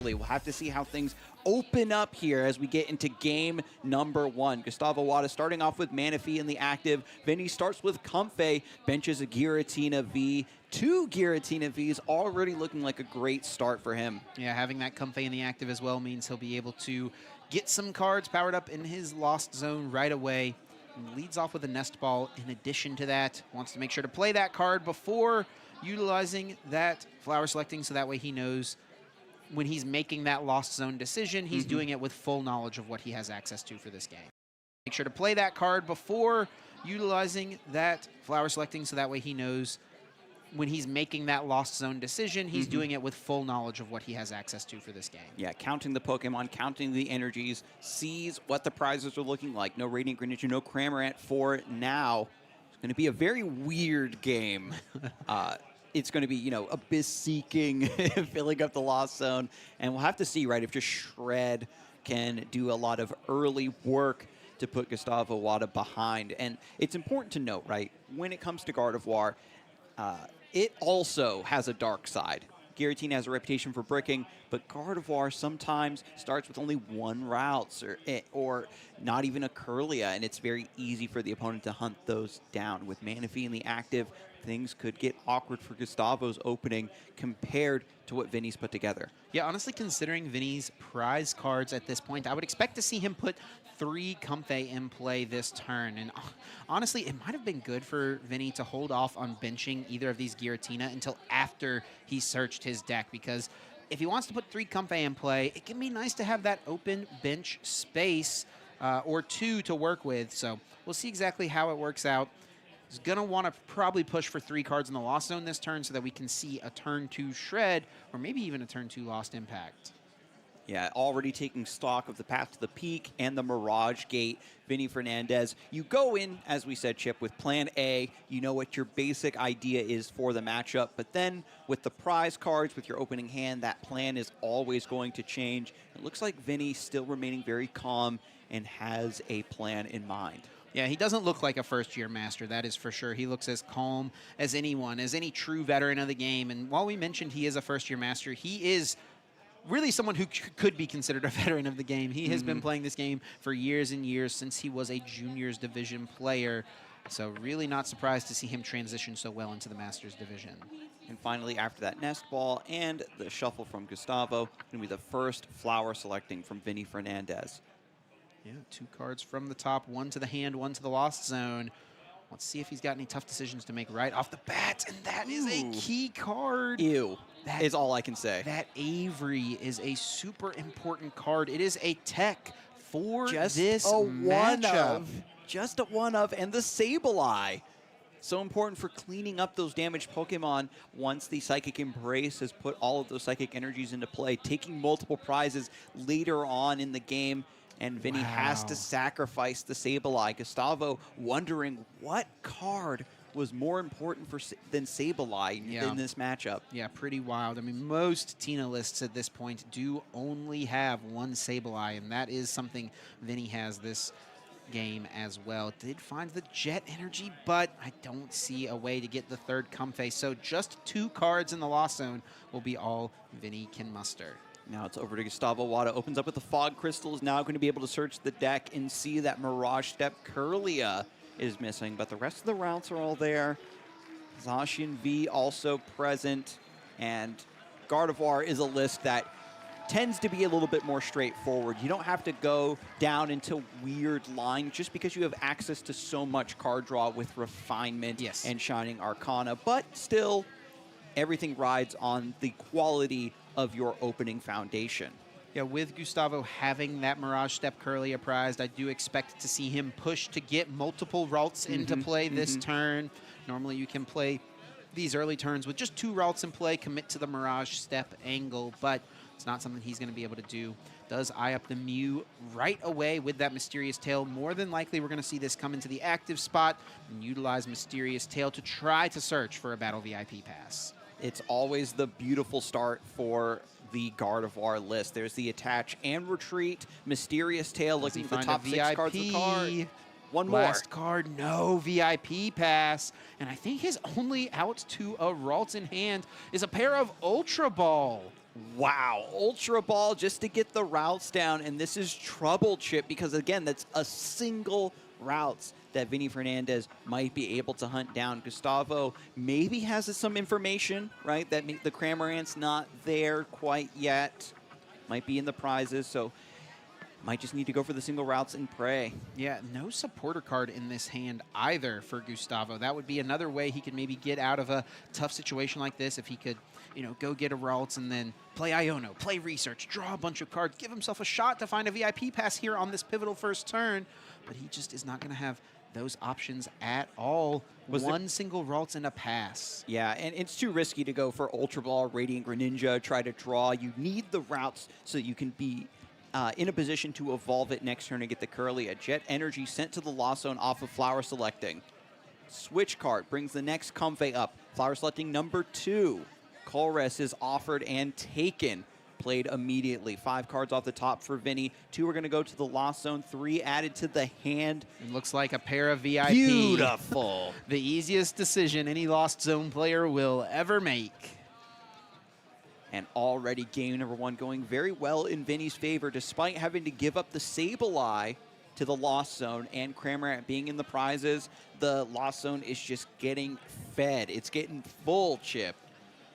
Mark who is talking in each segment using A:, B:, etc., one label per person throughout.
A: We'll have to see how things open up here as we get into game number 1. Gustavo Wada starting off with Manaphy in the active. Vini starts with Comfey, benches a Giratina V. 2 Giratina Vs already looking like a great start for him.
B: Yeah, having that Comfey in the active as well means he'll be able to get some cards powered up in his Lost Zone right away. And leads off with a Nest Ball. In addition to that, wants to make sure to play that card before utilizing that Flower Selecting, so that way he knows when he's making that Lost Zone decision, he's doing it with full knowledge of what he has access to for this game. Make sure to play that card before utilizing that Flower Selecting, so that way he knows when he's making that Lost Zone decision, he's doing it with full knowledge of what he has access to for this game.
A: Yeah, counting the Pokemon, counting the energies, sees what the prizes are looking like. No Radiant Greninja, no Cramorant for now. It's going to be a very weird game. It's going to be, you know, Abyss seeking, filling up the Lost Zone. And we'll have to see, right, if just Shred can do a lot of early work to put Gustavo Wada behind. And it's important to note, right, when it comes to Gardevoir, it also has a dark side. Giratina has a reputation for bricking, but Gardevoir sometimes starts with only 1 routes or not even a Curlia, and it's very easy for the opponent to hunt those down. With Manaphy in the active, things could get awkward for Gustavo's opening compared to what Vini's put together.
B: Yeah, honestly, considering Vini's prize cards at this point, I would expect to see him put 3 Comfey in play this turn. And honestly, it might have been good for Vini to hold off on benching either of these Giratina until after he searched his deck, because if he wants to put 3 Comfey in play, it can be nice to have that open bench space or 2 to work with. So we'll see exactly how it works out. He's going to want to probably push for 3 cards in the Lost Zone this turn so that we can see a turn 2 Shred or maybe even a turn 2 Lost Impact.
A: Yeah, already taking stock of the path to the peak and the Mirage Gate. Vini Fernandez, you go in, as we said, Chip, with plan A. You know what your basic idea is for the matchup. But then with the prize cards, with your opening hand, that plan is always going to change. It looks like Vini still remaining very calm and has a plan in mind.
B: Yeah, he doesn't look like a first-year master, that is for sure. He looks as calm as anyone, as any true veteran of the game. And while we mentioned he is a first-year master, he is really someone who could be considered a veteran of the game. He has been playing this game for years and years since he was a juniors division player. So really not surprised to see him transition so well into the Masters division.
A: And finally, after that Nest Ball and the shuffle from Gustavo, going to be the first Flower Selecting from Vini Fernandez.
B: Yeah, 2 cards from the top, 1 to the hand, 1 to the Lost Zone. Let's see if he's got any tough decisions to make right off the bat, and that is a key card.
A: Ew, that is all I can say.
B: That Avery is a super important card. It is a tech for
A: just
B: this matchup.
A: Just a one-of, and the Sableye. So important for cleaning up those damaged Pokemon once the Psychic Embrace has put all of those Psychic energies into play, taking multiple prizes later on in the game. And Vini has to sacrifice the Sableye. Gustavo wondering what card was more important than Sableye in this matchup.
B: Yeah, pretty wild. I mean, most Tina lists at this point do only have 1 Sableye, and that is something Vini has this game as well. Did find the Jet Energy, but I don't see a way to get the 3rd Comfey. So just 2 cards in the Lost Zone will be all Vini can muster.
A: Now it's over to Gustavo Wada. Opens up with the Fog Crystal. Is now going to be able to search the deck and see that Mirage Step Curlia is missing. But the rest of the routes are all there. Zacian V also present. And Gardevoir is a list that tends to be a little bit more straightforward. You don't have to go down into weird lines just because you have access to so much card draw with Refinement and Shining Arcana. But still, everything rides on the quality of your opening foundation.
B: Yeah, with Gustavo having that Mirage Step Curlia prized, I do expect to see him push to get multiple routes into play this turn. Normally you can play these early turns with just 2 routes in play, commit to the Mirage Step angle, but it's not something he's going to be able to do. Does eye up the Mew right away with that Mysterious Tail. More than likely, we're going to see this come into the active spot and utilize Mysterious Tail to try to search for a Battle VIP pass.
A: It's always the beautiful start for the Gardevoir list. There's the Attach and Retreat, Mysterious Tail looking for the top 6 cards of the card. One more.
B: Last card, no VIP pass. And I think his only out to a Ralts in hand is a pair of Ultra Ball.
A: Wow, Ultra Ball just to get the routes down, and this is trouble, Chip, because again, that's a single routes that Vini Fernandez might be able to hunt down. Gustavo maybe has some information, right, that the Cramorant's not there quite yet, might be in the prizes, so might just need to go for the single routes and pray.
B: Yeah, no supporter card in this hand either for Gustavo. That would be another way he could maybe get out of a tough situation like this if he could, you know, go get a routes and then play Iono, play research, draw a bunch of cards, give himself a shot to find a VIP pass here on this pivotal first turn. But he just is not going to have those options at all. One single routes and a pass.
A: Yeah, and it's too risky to go for Ultra Ball, Radiant Greninja, try to draw. You need the routes so you can be in a position to evolve it next turn and get the Curly. A Jet Energy sent to the Lost Zone off of Flower Selecting. Switch card brings the next Comfey up. Flower Selecting number 2. Colress is offered and taken. Played immediately. 5 cards off the top for Vini. 2 are going to go to the Lost Zone. 3 added to the hand.
B: It looks like a pair of VIP.
A: Beautiful.
B: The easiest decision any Lost Zone player will ever make.
A: And already game number 1 going very well in Vini's favor, despite having to give up the Sableye to the Lost Zone and Cramorant being in the prizes. The Lost Zone is just getting fed. It's getting full, Chip.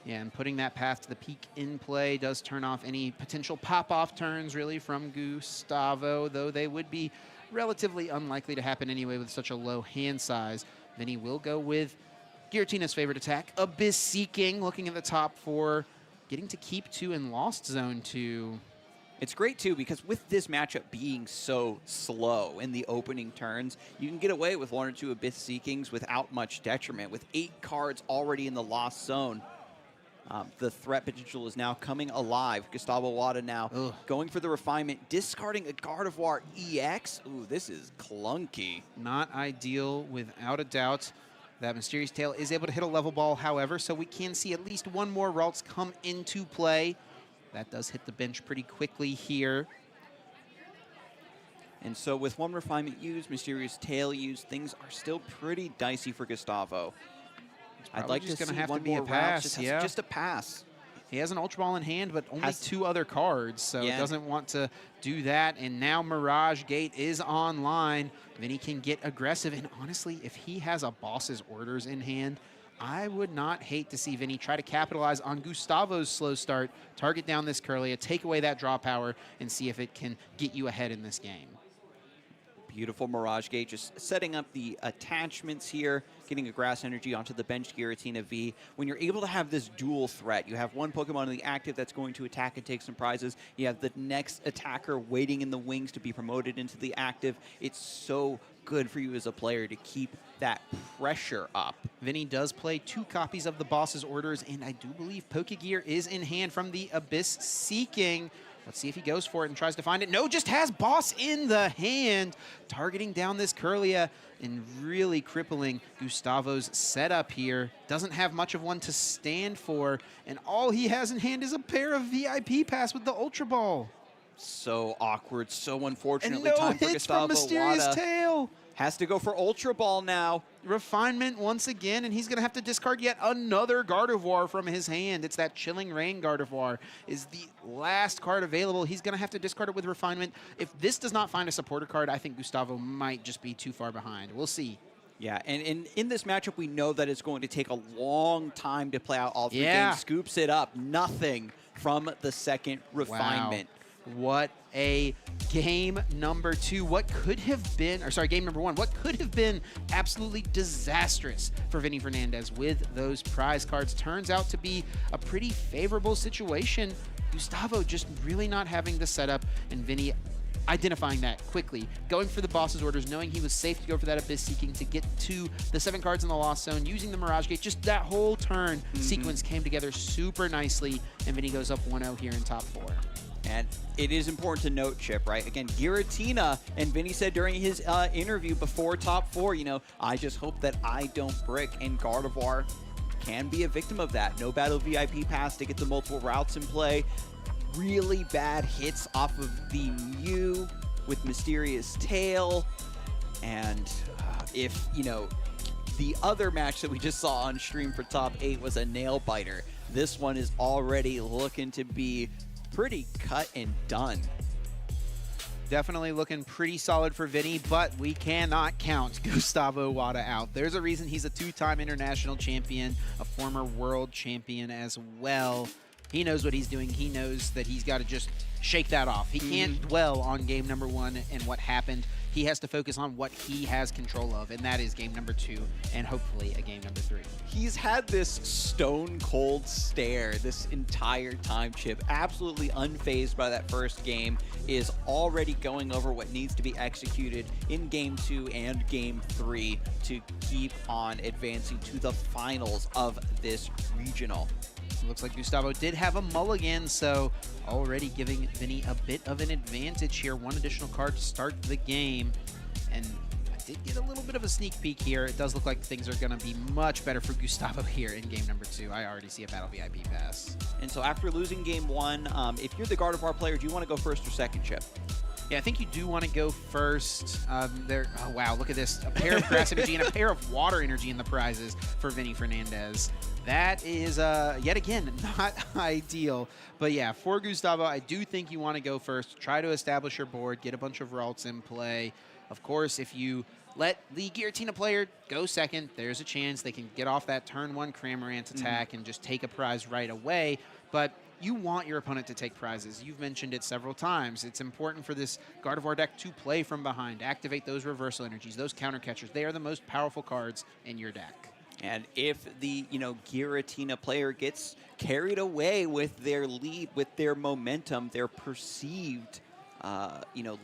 B: Yeah, and putting that path to the peak in play does turn off any potential pop-off turns, really, from Gustavo, though they would be relatively unlikely to happen anyway with such a low hand size. Vini will go with Giratina's favorite attack, Abyss Seeking, looking at the top 4. Getting to keep 2 in Lost Zone 2.
A: It's great, too, because with this matchup being so slow in the opening turns, you can get away with 1 or 2 Abyss Seekings without much detriment. With 8 cards already in the Lost Zone, the threat potential is now coming alive. Gustavo Wada now going for the refinement, discarding a Gardevoir EX. Ooh, this is clunky.
B: Not ideal, without a doubt. That Mysterious Tail is able to hit a level ball, however, so we can see at least 1 more routes come into play. That does hit the bench pretty quickly here.
A: And so with 1 refinement used, Mysterious Tail used, things are still pretty dicey for Gustavo. I'd like to see
B: have
A: 1
B: to be
A: more
B: a pass.
A: just a pass.
B: He has an Ultra Ball in hand, but only 2 other cards, so doesn't want to do that. And now Mirage Gate is online. Vini can get aggressive. And honestly, if he has a Boss's Orders in hand, I would not hate to see Vini try to capitalize on Gustavo's slow start, target down this Curlia, take away that draw power, and see if it can get you ahead in this game.
A: Beautiful Mirage Gate, just setting up the attachments here, getting a Grass Energy onto the bench Giratina V. When you're able to have this dual threat, you have 1 Pokemon in the active that's going to attack and take some prizes. You have the next attacker waiting in the wings to be promoted into the active. It's so good for you as a player to keep that pressure up.
B: Vini does play 2 copies of the Boss's Orders, and I do believe Pokegear is in hand from the Abyss Seeking. Let's see if he goes for it and tries to find it. No, just has Boss in the hand, targeting down this Curlia and really crippling Gustavo's setup here. Doesn't have much of one to stand for, and all he has in hand is a pair of VIP pass with the Ultra Ball.
A: So awkward, so unfortunately.
B: And no
A: time for
B: hits
A: Gustavo
B: from Mysterious
A: Wada.
B: Tail.
A: Has to go for Ultra Ball now.
B: Refinement once again, and he's going to have to discard yet another Gardevoir from his hand. It's that Chilling Rain Gardevoir is the last card available. He's going to have to discard it with Refinement. If this does not find a supporter card, I think Gustavo might just be too far behind. We'll see.
A: Yeah, and in this matchup, we know that it's going to take a long time to play out all 3 games. Scoops it up. Nothing from the second Refinement.
B: Wow. What a game number 2. What could have been, or sorry, game number 1. What could have been absolutely disastrous for Vini Fernandez with those prize cards turns out to be a pretty favorable situation. Gustavo just really not having the setup, and Vini identifying that quickly, going for the Boss's Orders, knowing he was safe to go for that Abyss Seeking to get to the 7 cards in the Lost Zone, using the Mirage Gate. Just that whole turn sequence came together super nicely, and Vini goes up 1-0 here in top 4.
A: And it is important to note, Chip, right? Again, Giratina, and Vini said during his interview before top 4, you know, I just hope that I don't brick, and Gardevoir can be a victim of that. No battle VIP pass to get the multiple routes in play. Really bad hits off of the Mew with Mysterious Tail. And if, you know, the other match that we just saw on stream for top 8 was a nail biter. this one is already looking to be pretty cut and done.
B: Definitely looking pretty solid for Vini, but we cannot count Gustavo Wada out. There's a reason he's a 2-time international champion, a former world champion as well. He knows what he's doing. He knows that he's got to just shake that off. He can't dwell on game number 1 and what happened. He has to focus on what he has control of, and that is game number 2 and hopefully a game number 3.
A: He's had this stone cold stare this entire time, Chip. Absolutely unfazed by that first game, is already going over what needs to be executed in game 2 and game 3 to keep on advancing to the finals of this regional.
B: Looks like Gustavo did have a mulligan, so already giving Vini a bit of an advantage here. One additional card to start the game. And I did get a little bit of a sneak peek here. It does look like things are going to be much better for Gustavo here in game number 2. I already see a Battle VIP pass.
A: And so after losing game 1, if you're the Gardevoir player, do you want to go first or second, Chip?
B: Yeah, I think you do want to go first. Oh, wow, look at this. A pair of grass energy and a pair of water energy in the prizes for Vini Fernandez. That is, yet again, not ideal. But yeah, for Gustavo, I do think you want to go first. Try to establish your board, get a bunch of routes in play. Of course, if you let the Giratina player go second, there's a chance they can get off that turn 1 Cramorant attack and just take a prize right away. But you want your opponent to take prizes. You've mentioned it several times. It's important for this Gardevoir deck to play from behind, activate those reversal energies, those counter catchers. They are the most powerful cards in your deck.
A: And if the, Giratina player gets carried away with their lead, with their momentum, their perceived,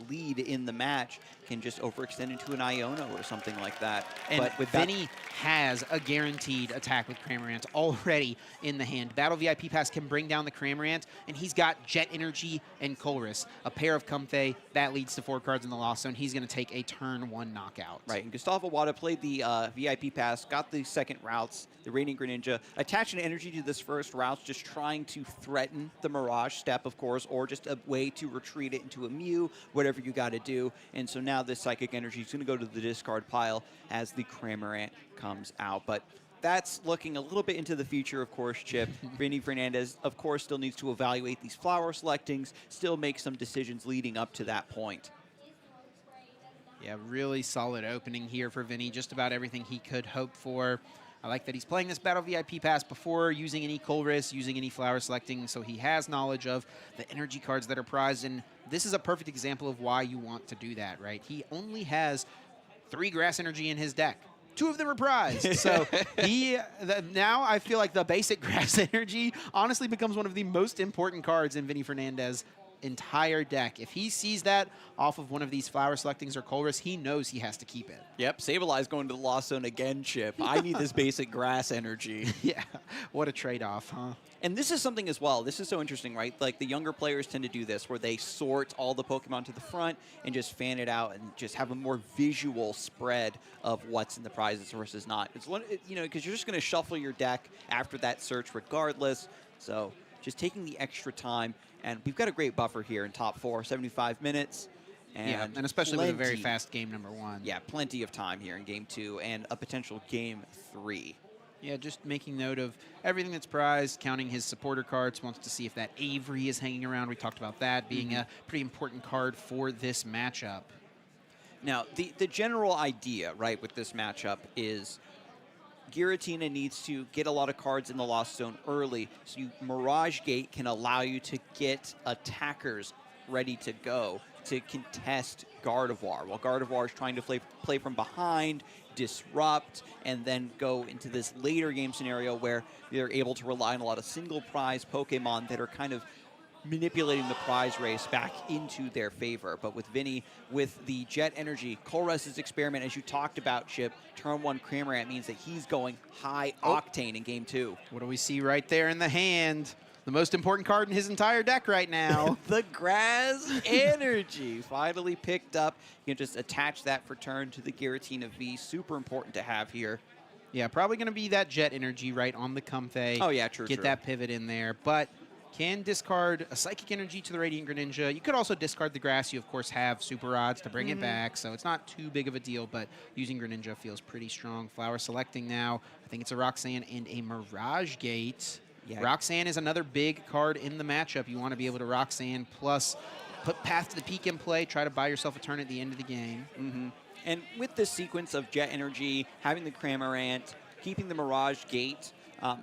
A: lead in the match, can just overextend into an Iona or something like that.
B: And
A: but with
B: Vini has a guaranteed attack with Cramorant already in the hand. Battle VIP Pass can bring down the Cramorant, and he's got Jet Energy and Colress, a pair of Comfey. That leads to 4 cards in the Lost Zone. He's going to take a turn 1 knockout.
A: Right, and Gustavo Wada played the VIP Pass, got the second routes, the Radiant Greninja, attaching energy to this first route, just trying to threaten the Mirage step, of course, or just a way to retreat it into a Mew, whatever you got to do. And so now this Psychic Energy is going to go to the discard pile as the Cramorant comes out. But that's looking a little bit into the future, of course, Chip. Vini Fernandez, of course, still needs to evaluate these flower selectings, still make some decisions leading up to that point.
B: Yeah, really solid opening here for Vini. Just about everything he could hope for. I like that he's playing this Battle VIP Pass before using any Colress, using any flower selecting, so he has knowledge of the energy cards that are prized, and this is a perfect example of why you want to do that, right? He only has 3 grass energy in his deck. 2 of them are prized. So now I feel like the basic grass energy honestly becomes one of the most important cards in Vini Fernandez entire deck. If he sees that off of one of these flower selectings or Colress, he knows he has to keep it.
A: Yep, Sableye going to the Lost Zone again, Chip. I need this basic grass energy.
B: Yeah, what a trade-off, huh?
A: And this is something as well. This is so interesting, right? Like the younger players tend to do this, where they sort all the Pokemon to the front and just fan it out and just have a more visual spread of what's in the prizes versus not. It's one, because you're just going to shuffle your deck after that search regardless. So just taking the extra time. And we've got a great buffer here in top 4, 75 minutes.
B: And especially with a very fast game number 1.
A: Yeah, plenty of time here in game 2 and a potential game 3.
B: Yeah, just making note of everything that's prized, counting his supporter cards, wants to see if that Avery is hanging around. We talked about that being a pretty important card for this matchup.
A: Now, the general idea, right, with this matchup is Giratina needs to get a lot of cards in the Lost Zone early, so Mirage Gate can allow you to get attackers ready to go to contest Gardevoir, while Gardevoir is trying to play from behind, disrupt, and then go into this later game scenario where they're able to rely on a lot of single prize Pokemon that are kind of manipulating the prize race back into their favor. But with Vini, with the Jet Energy, Colress's experiment, as you talked about, Chip, turn 1 Cramorant means that he's going high octane in game 2.
B: What do we see right there in the hand? The most important card in his entire deck right now.
A: The Grass Energy finally picked up. You can just attach that for turn to the Giratina V. Super important to have here.
B: Yeah, probably going to be that Jet Energy right on the Comfey.
A: Oh, yeah, true.
B: Get that pivot in there. But can discard a Psychic Energy to the Radiant Greninja. You could also discard the Grass. You, of course, have Super Odds to bring it back, so it's not too big of a deal, but using Greninja feels pretty strong. Flower selecting now. I think it's a Roxanne and a Mirage Gate.
A: Yeah.
B: Roxanne is another big card in the matchup. You want to be able to Roxanne plus put Path to the Peak in play, try to buy yourself a turn at the end of the game.
A: Mm-hmm. And with this sequence of Jet Energy, having the Cramorant, keeping the Mirage Gate,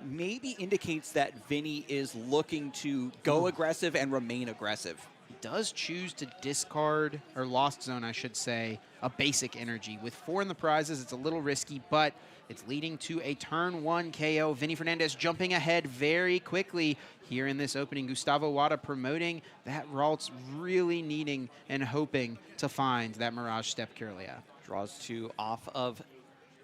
A: maybe indicates that Vini is looking to go aggressive and remain aggressive.
B: He does choose to discard, or Lost Zone, I should say, a basic energy. With 4 in the prizes, it's a little risky, but it's leading to a turn 1 KO. Vini Fernandez jumping ahead very quickly here in this opening. Gustavo Wada promoting that Ralts, really needing and hoping to find that Mirage Step Kirlia.
A: Draws 2 off of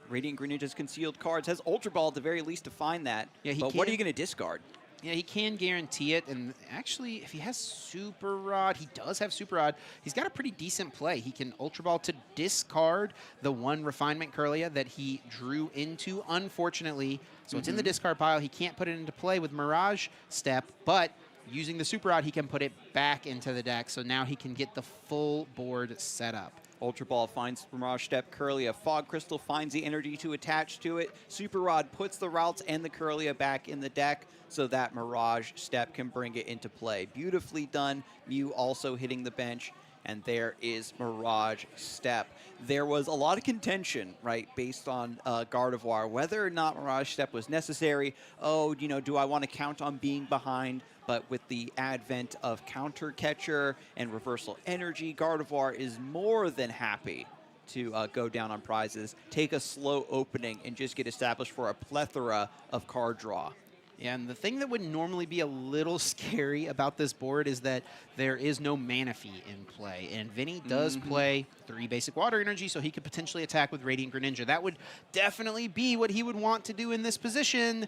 A: Radiant Greninja's concealed cards. Has Ultra Ball at the very least to find that.
B: Yeah,
A: but what are you going to discard?
B: Yeah, he can guarantee it, and actually, if he has Super Rod, he does have Super Rod, he's got a pretty decent play. He can Ultra Ball to discard the 1 Refinement Kirlia that he drew into, unfortunately. So it's in the discard pile. He can't put it into play with Mirage Step, but using the Super Rod, he can put it back into the deck, so now he can get the full board set up.
A: Ultra Ball finds Mirage Step Kirlia. Fog Crystal finds the energy to attach to it. Super Rod puts the Routes and the Kirlia back in the deck so that Mirage Step can bring it into play. Beautifully done. Mew also hitting the bench. And there is Mirage Step. There was a lot of contention, right, based on Gardevoir, whether or not Mirage Step was necessary. Oh, you know, do I want to count on being behind? But with the advent of Counter Catcher and Reversal Energy, Gardevoir is more than happy to go down on prizes, take a slow opening, and just get established for a plethora of card draw.
B: Yeah, and the thing that would normally be a little scary about this board is that there is no Manaphy in play. And Vini does play 3 basic water energy, so he could potentially attack with Radiant Greninja. That would definitely be what he would want to do in this position,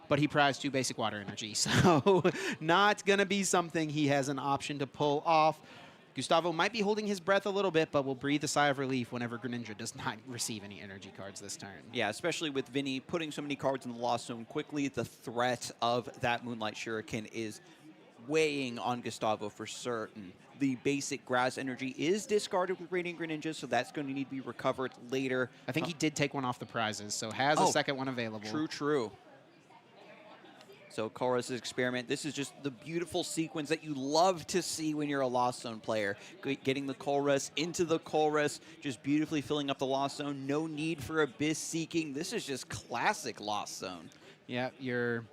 B: but he prized 2 basic water energy, so not going to be something he has an option to pull off. Gustavo might be holding his breath a little bit, but will breathe a sigh of relief whenever Greninja does not receive any energy cards this turn.
A: Yeah, especially with Vini putting so many cards in the Lost Zone quickly, the threat of that Moonlight Shuriken is weighing on Gustavo for certain. The basic grass energy is discarded with Radiant Greninja, so that's going to need to be recovered later.
B: I think he did take one off the prizes, so has a second one available.
A: True, true. So Colress's experiment, this is just the beautiful sequence that you love to see when you're a Lost Zone player. Getting the Colress into the Colress, just beautifully filling up the Lost Zone. No need for Abyss Seeking. This is just classic Lost Zone.
B: Yeah, your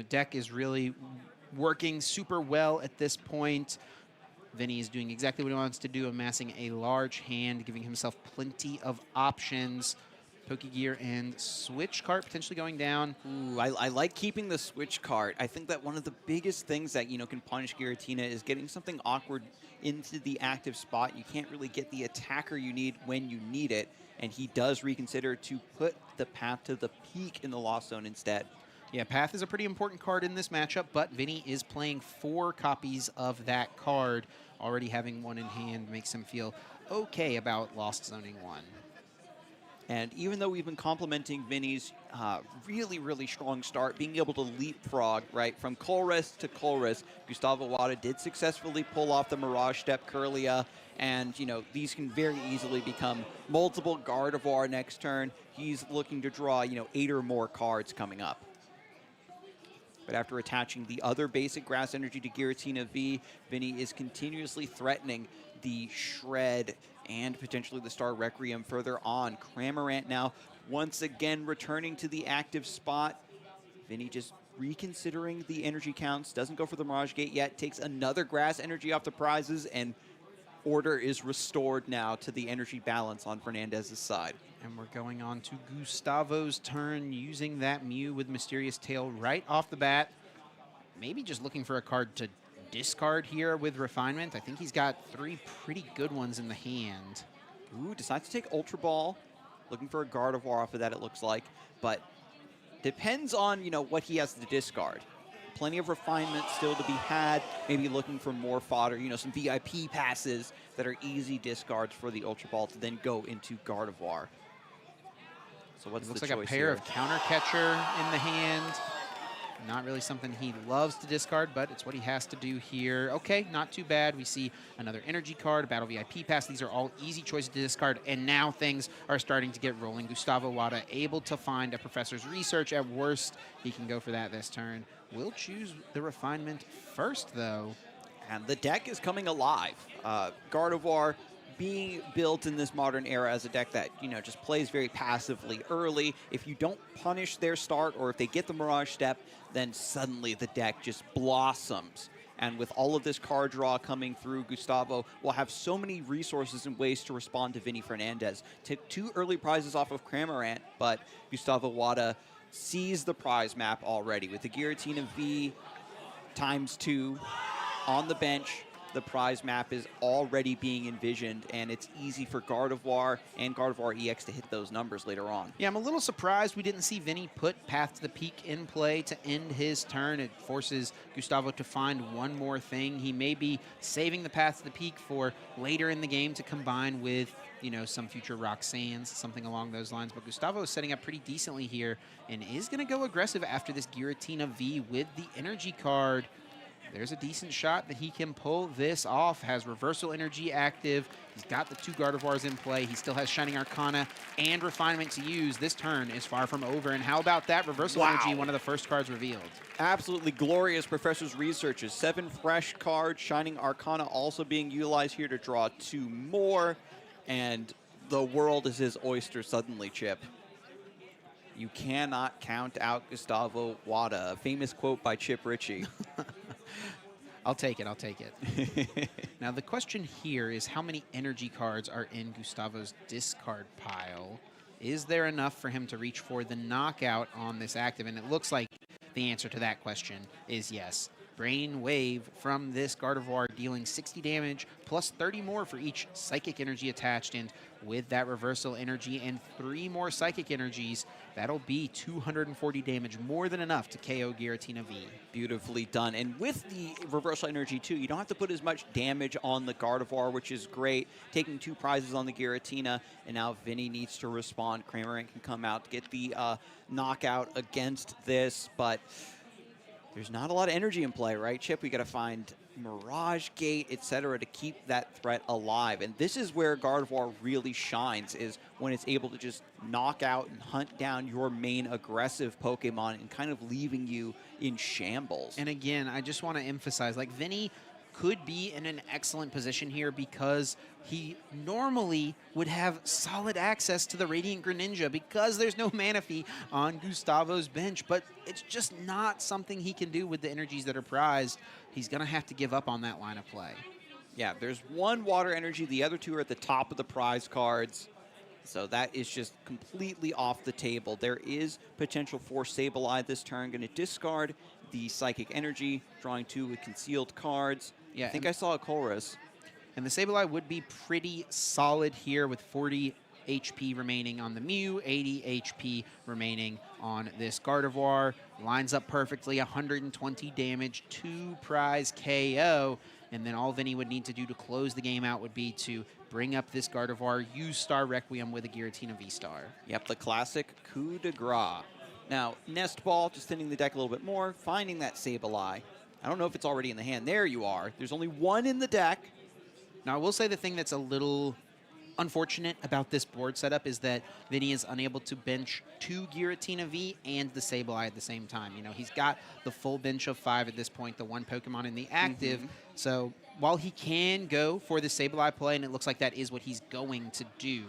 B: deck is really working super well at this point. Vini is doing exactly what he wants to do, amassing a large hand, giving himself plenty of options. Pokegear and Switch Cart potentially going down.
A: Ooh, I like keeping the Switch Cart. I think that one of the biggest things that, can punish Giratina is getting something awkward into the active spot. You can't really get the attacker you need when you need it, and he does reconsider to put the Path to the Peak in the Lost Zone instead.
B: Yeah, Path is a pretty important card in this matchup, but Vini is playing 4 copies of that card. Already having 1 in hand makes him feel okay about Lost Zoning 1.
A: And even though we've been complimenting Vini's really, really strong start, being able to leapfrog, right, from Colress to Colress, Gustavo Wada did successfully pull off the Mirage Step Kirlia, and, these can very easily become multiple Gardevoir next turn. He's looking to draw, 8 or more cards coming up. But after attaching the other basic grass energy to Giratina V, Vini is continuously threatening the Shred and potentially the Star Requiem further on. Cramorant now once again returning to the active spot. Vini just reconsidering the energy counts, doesn't go for the Mirage Gate yet, takes another grass energy off the prizes, and order is restored now to the energy balance on Fernandez's side.
B: And we're going on to Gustavo's turn, using that Mew with Mysterious Tail right off the bat. Maybe just looking for a card to discard here with Refinement. I think he's got 3 pretty good ones in the hand.
A: Ooh, decides to take Ultra Ball. Looking for a Gardevoir off of that, it looks like. But depends on, what he has to discard. Plenty of refinement still to be had. Maybe looking for more fodder, some VIP passes that are easy discards for the Ultra Ball to then go into Gardevoir. So what's the choice
B: Looks like a pair
A: here?
B: of Counter Catcher in the hand. Not really something he loves to discard, but it's what he has to do here. Okay, not too bad. We see another energy card, a Battle VIP pass. These are all easy choices to discard, and now things are starting to get rolling. Gustavo Wada able to find a Professor's Research. At worst, he can go for that this turn. We'll choose the Refinement first, though.
A: And the deck is coming alive. Gardevoir being built in this modern era as a deck that, just plays very passively early. If you don't punish their start or if they get the Mirage Step, then suddenly the deck just blossoms. And with all of this card draw coming through, Gustavo will have so many resources and ways to respond to Vini Fernandez. Took 2 early prizes off of Cramorant, but Gustavo Wada sees the prize map already. With the Giratina V ×2 on the bench, the prize map is already being envisioned, and it's easy for Gardevoir and Gardevoir EX to hit those numbers later on.
B: Yeah, I'm a little surprised we didn't see Vini put Path to the Peak in play to end his turn. It forces Gustavo to find one more thing. He may be saving the Path to the Peak for later in the game to combine with, some future Roxannes, something along those lines. But Gustavo is setting up pretty decently here and is going to go aggressive after this Giratina V with the energy card. There's a decent shot that he can pull this off. Has Reversal Energy active. He's got the 2 Gardevoirs in play. He still has Shining Arcana and Refinement to use. This turn is far from over. And how about that? Reversal Energy, one of the first cards revealed.
A: Absolutely glorious Professor's Researches. 7 fresh cards. Shining Arcana also being utilized here to draw 2 more. And the world is his oyster suddenly, Chip. You cannot count out Gustavo Wada. A famous quote by Chip Ritchie.
B: I'll take it. I'll take it. Now, the question here is how many energy cards are in Gustavo's discard pile? Is there enough for him to reach for the knockout on this active? And it looks like the answer to that question is yes. Brain Wave from this Gardevoir dealing 60 damage plus 30 more for each Psychic Energy attached. And with that Reversal Energy and 3 more Psychic Energies, that'll be 240 damage, more than enough to KO Giratina V.
A: Beautifully done. And with the Reversal Energy, too, you don't have to put as much damage on the Gardevoir, which is great. Taking 2 prizes on the Giratina, and now Vini needs to respond. Cramorant can come out to get the knockout against this, but there's not a lot of energy in play, right, Chip? We got to find Mirage Gate, etc., to keep that threat alive. And this is where Gardevoir really shines, is when it's able to just knock out and hunt down your main aggressive Pokemon and kind of leaving you in shambles.
B: And again, I just want to emphasize, Vini could be in an excellent position here because he normally would have solid access to the Radiant Greninja because there's no Manaphy on Gustavo's bench, but it's just not something he can do with the energies that are prized. He's going to have to give up on that line of play.
A: Yeah, there's 1 Water Energy. The other 2 are at the top of the prize cards. So that is just completely off the table. There is potential for Sableye this turn. Going to discard the Psychic Energy, drawing 2 with concealed cards. Yeah, I think I saw a Colress.
B: And the Sableye would be pretty solid here with 40 HP remaining on the Mew, 80 HP remaining on this Gardevoir. Lines up perfectly, 120 damage, 2 prize KO. And then all Vini would need to do to close the game out would be to bring up this Gardevoir, use Star Requiem with a Giratina VSTAR.
A: Yep, the classic coup de grace. Now, Nest Ball, just thinning the deck a little bit more, finding that Sableye. I don't know if it's already in the hand. There you are. There's only 1 in the deck.
B: Now, I will say the thing that's a little unfortunate about this board setup is that Vini is unable to bench 2 Giratina V and the Sableye at the same time. He's got the full bench of 5 at this point, the 1 Pokemon in the active. So while he can go for the Sableye play, and it looks like that is what he's going to do,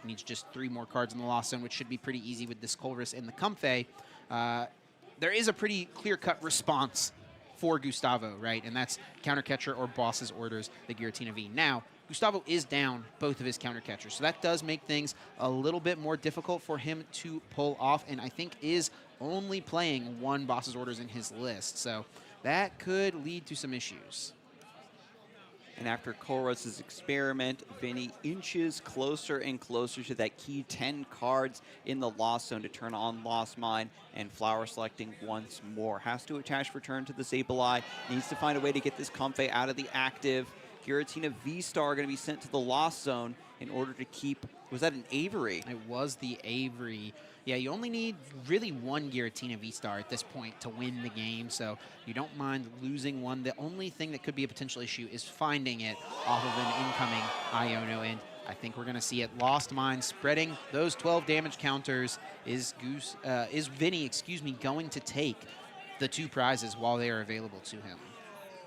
B: he needs just 3 more cards in the Lost Zone, which should be pretty easy with this Colress and the Comfey. There is a pretty clear-cut response for Gustavo, right? And that's Counter Catcher or Boss's Orders, the Giratina V. Now, Gustavo is down both of his counter catchers, so that does make things a little bit more difficult for him to pull off, and I think is only playing 1 Boss's Orders in his list, so that could lead to some issues.
A: And after Colress's experiment, Vini inches closer and closer to that key 10 cards in the Lost Zone to turn on Lost Mine and Flower Selecting once more. Has to attach Return to the Sableye. Needs to find a way to get this Comfey out of the active. Giratina VSTAR going to be sent to the Lost Zone in order to keep, was that an Avery?
B: It was the Avery. Yeah, you only need really one Giratina VSTAR at this point to win the game, so you don't mind losing one. The only thing that could be a potential issue is finding it off of an incoming Iono, and I think we're going to see it. Lost Mine spreading those 12 damage counters. Is Vini, going to take the 2 prizes while they are available to him?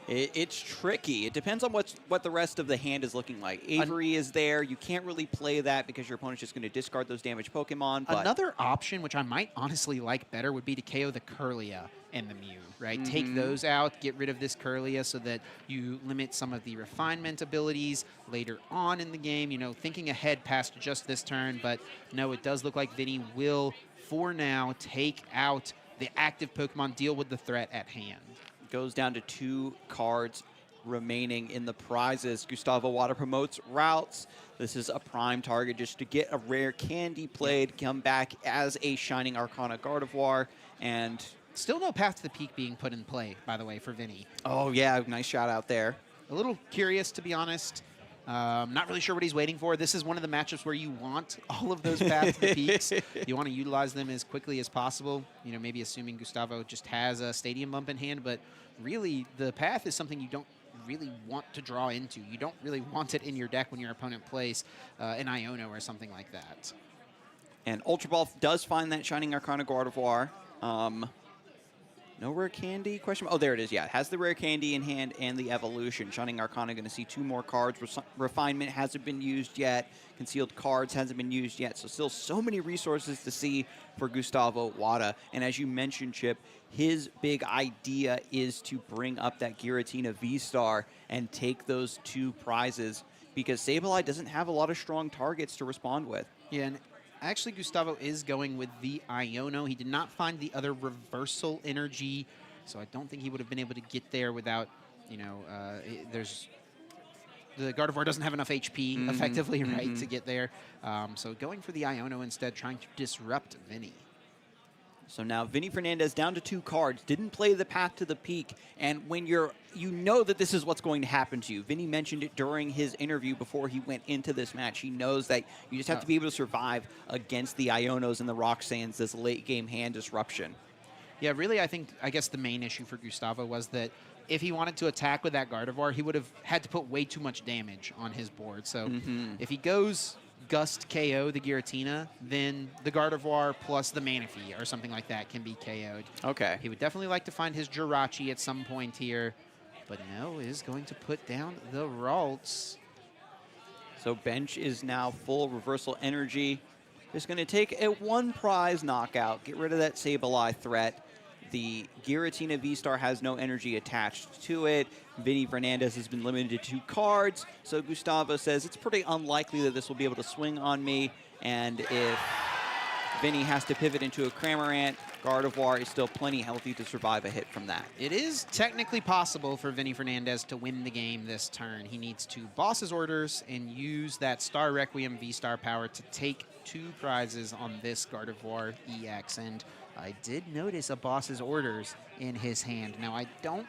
A: It's tricky. It depends on what the rest of the hand is looking like. Avery is there. You can't really play that because your opponent's just going to discard those damaged Pokemon. But
B: another option, which I might honestly like better, would be to KO the Kirlia and the Mew, right? Take those out, get rid of this Kirlia so that you limit some of the refinement abilities later on in the game, you know, thinking ahead past just this turn. But no, it does look like Vini will, for now, take out the active Pokemon, deal with the threat at hand.
A: Goes down to 2 cards remaining in the prizes. Gustavo Wada promotes routes. This is a prime target just to get a rare candy played, come back as a Shining Arcana Gardevoir, and
B: still no path to the peak being put in play, by the way, for Vini.
A: Oh yeah, nice shout out there.
B: A little curious, to be honest. Not really sure what he's waiting for. This is one of the matchups where you want all of those paths to the peaks. You want to utilize them as quickly as possible. You know, maybe assuming Gustavo just has a Stadium Bump in hand, but really the path is something you don't really want to draw into. You don't really want it in your deck when your opponent plays an Iono or something like that.
A: And Ultra Ball does find that Shining Arcana Gardevoir. No rare candy? Question. Oh, there it is. Yeah, it has the rare candy in hand and the evolution. Shining Arcana going to see 2 more cards. Refinement hasn't been used yet. Concealed cards hasn't been used yet. So still so many resources to see for Gustavo Wada. And as you mentioned, Chip, his big idea is to bring up that Giratina VSTAR and take those 2 prizes because Sableye doesn't have a lot of strong targets to respond with.
B: Yeah, and actually, Gustavo is going with the Iono. He did not find the other reversal energy, so I don't think he would have been able to get there without, you know, the Gardevoir doesn't have enough HP, effectively, right, to get there. So going for the Iono instead, trying to disrupt Vini.
A: So now Vini Fernandez down to 2 cards, didn't play the path to the peak, and when you know that this is what's going to happen to you. Vini mentioned it during his interview before he went into this match. He knows that you just have to be able to survive against the Ionos and the Roxannes, this late game hand disruption.
B: Yeah, really, I guess the main issue for Gustavo was that if he wanted to attack with that Gardevoir, he would have had to put way too much damage on his board. So if he goes Gust KO the Giratina, then the Gardevoir plus the Manaphy or something like that can be KO'd.
A: Okay.
B: He would definitely like to find his Jirachi at some point here, but no, is going to put down the Ralts.
A: So bench is now full reversal energy. Just going to take a 1 prize knockout, get rid of that Sableye threat. The Giratina VSTAR has no energy attached to it. Vini Fernandez has been limited to 2 cards, so Gustavo says it's pretty unlikely that this will be able to swing on me, and if Vini has to pivot into a Cramorant, Gardevoir is still plenty healthy to survive a hit from that.
B: It is technically possible for Vini Fernandez to win the game this turn. He needs to boss his orders and use that Star Requiem VSTAR power to take 2 prizes on this Gardevoir EX, and I did notice a boss's orders in his hand. Now, I don't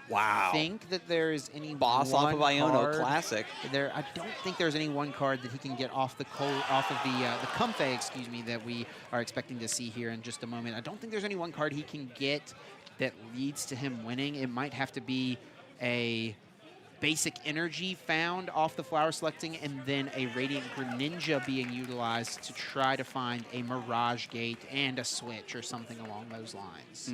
B: think that there is any
A: boss off of Iono Classic.
B: I don't think there's any one card that he can get off the Comfey, excuse me, that we are expecting to see here in just a moment. I don't think there's any one card he can get that leads to him winning. It might have to be a basic energy found off the flower selecting, and then a Radiant Greninja being utilized to try to find a Mirage Gate and a switch or something along those lines.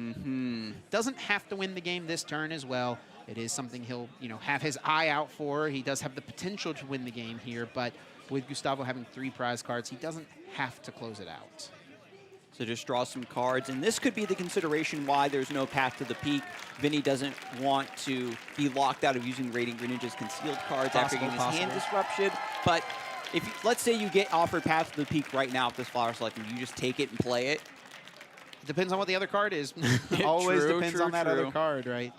B: Doesn't have to win the game this turn as well. It is something he'll, have his eye out for. He does have the potential to win the game here, but with Gustavo having 3 prize cards, he doesn't have to close it out.
A: So just draw some cards, and this could be the consideration why there's no path to the peak. Vini doesn't want to be locked out of using Radiant Greninja's concealed cards after getting his hand disrupted. But if let's say you get offered path to the peak right now with this flower selection, you just take it and play it.
B: Depends on what the other card is. Always depends on that other card, right?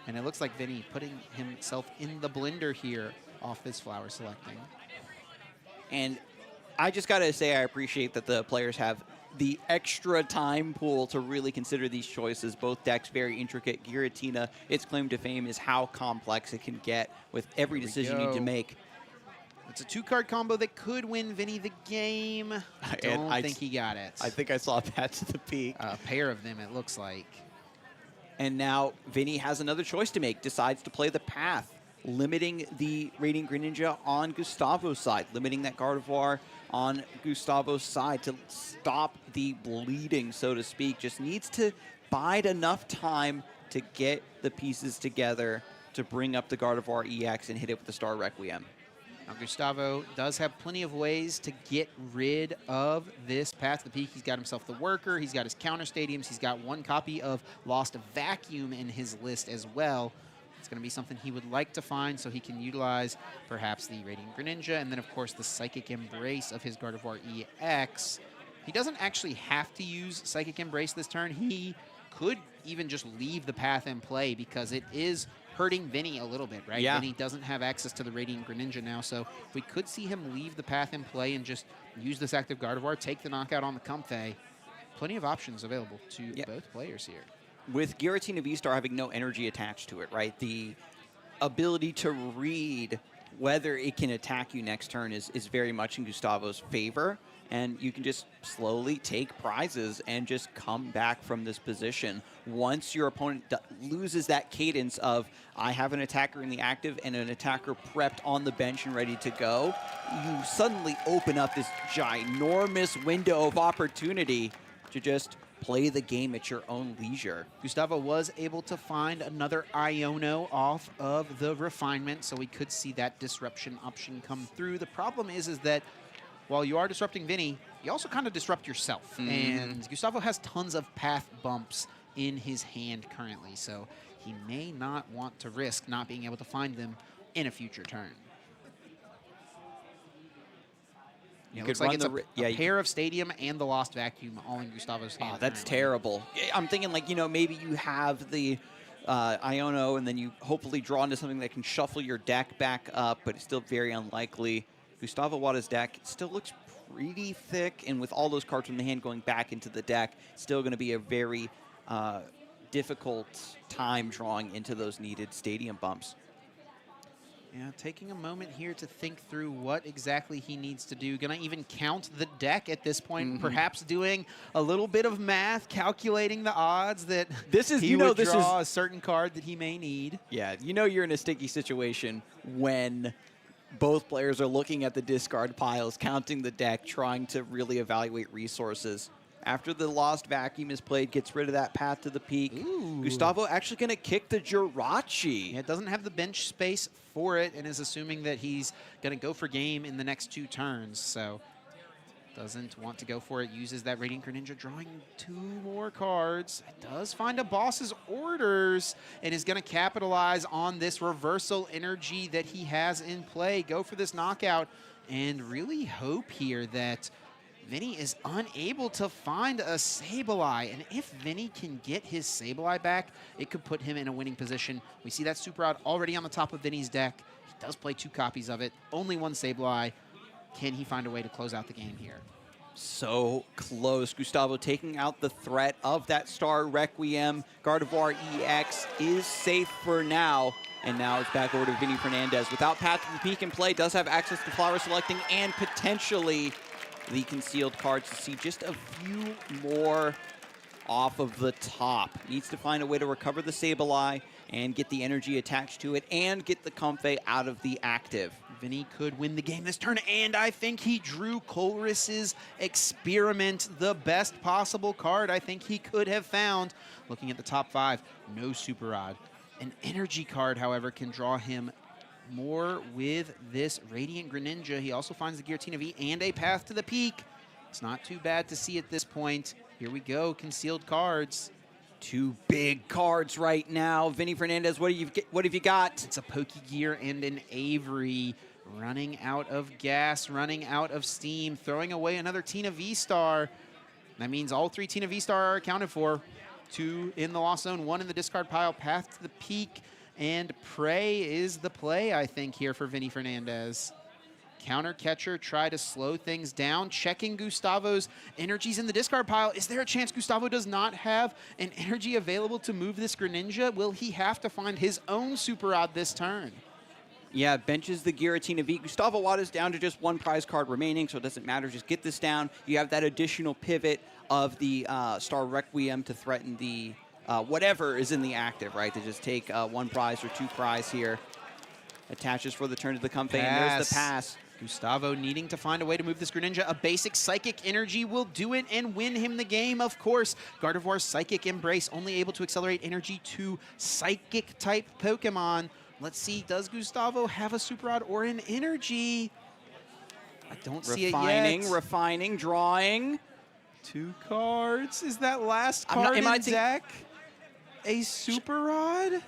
B: And it looks like Vini putting himself in the blender here off this flower selecting.
A: And I just got to say I appreciate that the players have the extra time pool to really consider these choices. Both decks very intricate. Giratina, its claim to fame is how complex it can get with every decision you need to make.
B: It's a 2-card combo that could win Vinny the game. I don't think he got it.
A: I think I saw a path to the peak.
B: A pair of them, it looks like.
A: And now Vinny has another choice to make, decides to play the path, limiting the Radiant Greninja on Gustavo's side, limiting that Gardevoir on Gustavo's side to stop the bleeding, so to speak. Just needs to bide enough time to get the pieces together to bring up the Gardevoir EX and hit it with the Star Requiem.
B: Now, Gustavo does have plenty of ways to get rid of this path to the peak. He's got himself the Worker. He's got his counter stadiums. He's got 1 copy of Lost Vacuum in his list as well. It's going to be something he would like to find so he can utilize perhaps the Radiant Greninja and then, of course, the Psychic Embrace of his Gardevoir EX. He doesn't actually have to use Psychic Embrace this turn. He could even just leave the path in play because it is hurting Vinny a little bit, right?
A: Yeah.
B: Vinny doesn't have access to the Radiant Greninja now, so we could see him leave the path in play and just use this active Gardevoir, take the knockout on the Comfey. Plenty of options available to both players here.
A: With Giratina VSTAR having no energy attached to it, right? The ability to read whether it can attack you next turn is very much in Gustavo's favor. And you can just slowly take prizes and just come back from this position. Once your opponent loses that cadence of, I have an attacker in the active and an attacker prepped on the bench and ready to go, you suddenly open up this ginormous window of opportunity to just play the game at your own leisure.
B: Gustavo was able to find another Iono off of the refinement, so we could see that disruption option come through. The problem is that while you are disrupting Vinny, you also kind of disrupt yourself. And Gustavo has tons of path bumps in his hand currently, so he may not want to risk not being able to find them in a future turn. It looks like it's a pair of Stadium and the Lost Vacuum all in Gustavo's hand.
A: Oh, that's terrible. I'm thinking, like, you know, maybe you have the Iono and then you hopefully draw into something that can shuffle your deck back up, but it's still very unlikely. Gustavo Wada's deck still looks pretty thick, and with all those cards from the hand going back into the deck, still going to be a very difficult time drawing into those needed stadium bumps.
B: Yeah, taking a moment here to think through what exactly he needs to do. Gonna even count the deck at this point, perhaps doing a little bit of math, calculating the odds that he would draw a certain card that he may need.
A: Yeah, you know you're in a sticky situation when both players are looking at the discard piles, counting the deck, trying to really evaluate resources. After the Lost Vacuum is played, gets rid of that path to the peak.
B: Ooh.
A: Gustavo actually going to kick the Jirachi.
B: Yeah, it doesn't have the bench space for it and is assuming that he's going to go for game in the next 2 turns. So doesn't want to go for it. Uses that Radiant Greninja, drawing 2 more cards. It does find a boss's orders and is going to capitalize on this reversal energy that he has in play. Go for this knockout and really hope here that Vinny is unable to find a Sableye. And if Vinny can get his Sableye back, it could put him in a winning position. We see that Super Rod already on the top of Vinny's deck. He does play 2 copies of it. Only 1 Sableye. Can he find a way to close out the game here?
A: So close. Gustavo taking out the threat of that Star Requiem. Gardevoir EX is safe for now. And now it's back over to Vini Fernandez. Without Path to the Peak in play, does have access to Flower Selecting and potentially the concealed cards to see just a few more off of the top. Needs to find a way to recover the Sableye and get the energy attached to it and get the Comfey out of the active.
B: Vinny could win the game this turn, and I think he drew Colress's Experiment, the best possible card I think he could have found. Looking at the top 5, no Super Rod. An energy card, however, can draw him more with this Radiant Greninja. He also finds the Giratina V and a Path to the Peak. It's not too bad to see at this point. Here we go, concealed cards.
A: 2 big cards right now. Vini Fernandez, what have you got?
B: It's a Pokegear and an Avery. Running out of gas, running out of steam, throwing away another Tina VSTAR. That means all 3 Tina VSTAR are accounted for. 2 in the Lost Zone, 1 in the discard pile. Path to the Peak and Prey is the play, I think, here for Vini Fernandez. counter catcher, try to slow things down. Checking Gustavo's energies in the discard pile. Is there a chance Gustavo does not have an energy available to move this Greninja? Will he have to find his own Super Rod this turn?
A: Yeah, benches the Giratina V. Gustavo Wada's down to just 1 prize card remaining, so it doesn't matter. Just get this down. You have that additional pivot of the Star Requiem to threaten the whatever is in the active, right? To just take 1 prize or 2 prize here. Attaches for the turn to the Comfey, and there's the pass.
B: Gustavo needing to find a way to move this Greninja. A basic Psychic Energy will do it and win him the game, of course. Gardevoir's Psychic Embrace only able to accelerate energy to Psychic-type Pokemon. Let's see, does Gustavo have a Super Rod or an energy? I don't see it yet.
A: Refining, drawing.
B: 2 cards. Is that last card in deck a Super Rod?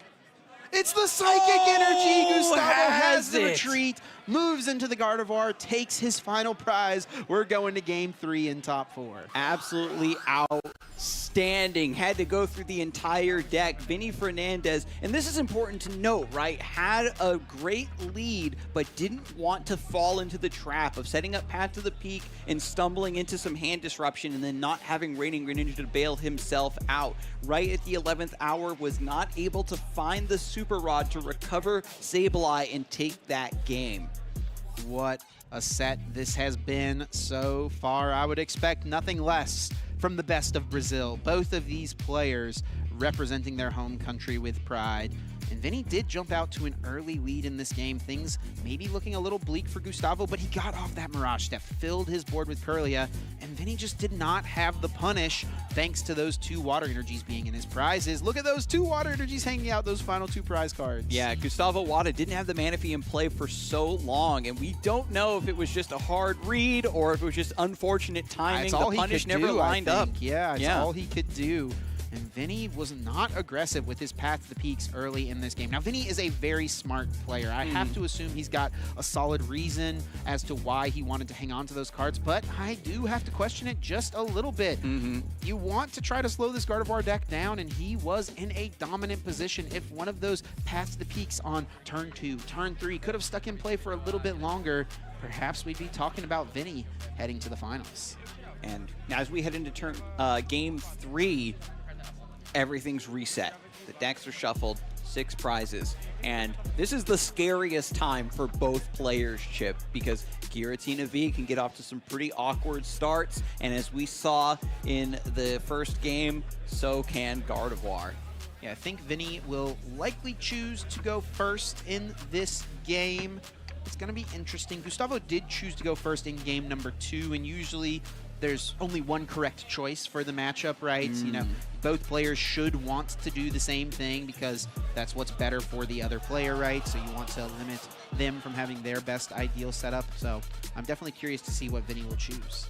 B: It's the Psychic Energy. Gustavo has the retreat, moves into the Gardevoir, takes his final prize. We're going to game 3 in top 4.
A: Absolutely outstanding. Had to go through the entire deck. Vini Fernandez, and this is important to note, right? Had a great lead, but didn't want to fall into the trap of setting up Path to the Peak and stumbling into some hand disruption and then not having Reigning Greninja to bail himself out. Right at the 11th hour, was not able to find the Super Rod to recover Sableye and take that game.
B: What a set this has been so far. I would expect nothing less from the best of Brazil. Both of these players representing their home country with pride. And Vini did jump out to an early lead in this game. Things maybe looking a little bleak for Gustavo, but he got off that Mirage Step, filled his board with Curlia, and Vini just did not have the punish thanks to those 2 Water Energies being in his prizes. Look at those 2 Water Energies hanging out, those final 2 prize cards.
A: Yeah, Gustavo Wada didn't have the Manaphy in play for so long, and we don't know if it was just a hard read or if it was just unfortunate timing.
B: The
A: punish never lined up.
B: Yeah, it's all he could do. And Vini was not aggressive with his Path to the Peaks early in this game. Now, Vini is a very smart player. I have to assume he's got a solid reason as to why he wanted to hang on to those cards, but I do have to question it just a little bit. You want to try to slow this Gardevoir deck down, and he was in a dominant position. If one of those Path to the Peaks on turn 2, turn 3 could have stuck in play for a little bit longer, perhaps we'd be talking about Vini heading to the finals.
A: And as we head into game 3, everything's reset. The decks are shuffled, 6 prizes, and this is the scariest time for both players, Chip, because Giratina V can get off to some pretty awkward starts, and as we saw in the first game, so can Gardevoir.
B: Yeah, I think Vini will likely choose to go first in this game. It's going to be interesting. Gustavo did choose to go first in game number 2, and usually there's only one correct choice for the matchup, right? You know, both players should want to do the same thing because that's what's better for the other player, right? So you want to limit them from having their best ideal setup. So I'm definitely curious to see what Vini will choose.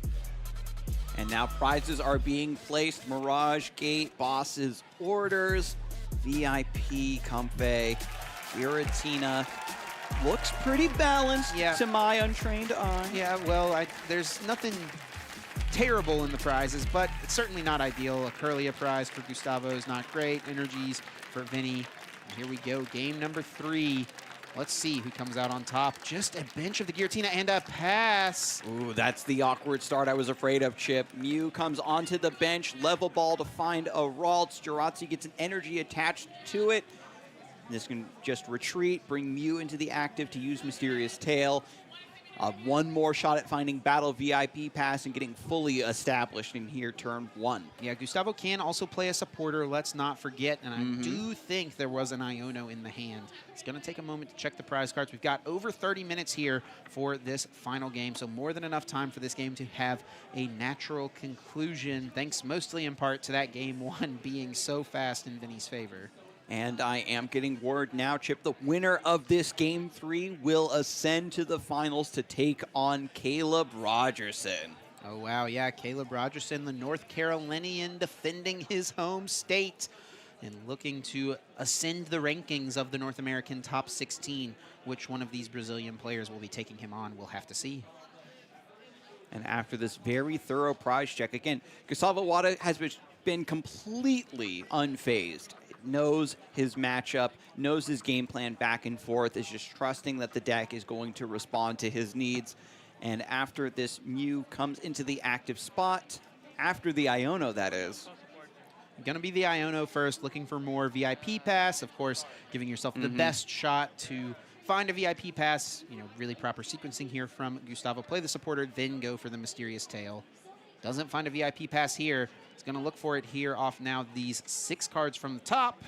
A: And now prizes are being placed. Mirage Gate, Boss's Orders, VIP, Comfey, Giratina. Looks pretty balanced to my untrained eye.
B: Yeah, well, there's nothing terrible in the prizes, but it's certainly not ideal. A Curlia prize for Gustavo is not great. Energies for Vini. And here we go, game number 3. Let's see who comes out on top. Just a bench of the Giratina and a pass.
A: Ooh, that's the awkward start I was afraid of, Chip. Mew comes onto the bench, level ball to find a Ralts. Giratina gets an energy attached to it. This can just retreat, bring Mew into the active to use Mysterious Tail. One more shot at finding Battle VIP Pass and getting fully established in here turn 1.
B: Yeah, Gustavo can also play a supporter, let's not forget, and I do think there was an Iono in the hand. It's going to take a moment to check the prize cards. We've got over 30 minutes here for this final game, so more than enough time for this game to have a natural conclusion, thanks mostly in part to that game 1 being so fast in Vini's favor.
A: And I am getting word now, Chip, the winner of this Game 3 will ascend to the finals to take on Caleb Rogerson.
B: Oh, wow, yeah, Caleb Rogerson, the North Carolinian, defending his home state and looking to ascend the rankings of the North American top 16. Which one of these Brazilian players will be taking him on, we'll have to see.
A: And after this very thorough prize check, again, Gustavo Wada has been completely unfazed. Knows his matchup, knows his game plan back and forth, is just trusting that the deck is going to respond to his needs. And after this Mew comes into the active spot, after the Iono, that is.
B: Going to be the Iono first, looking for more VIP pass. Of course, giving yourself the best shot to find a VIP pass. You know, really proper sequencing here from Gustavo. Play the supporter, then go for the Mysterious Tail. Doesn't find a VIP pass here. He's going to look for it here off now these 6 cards from the top.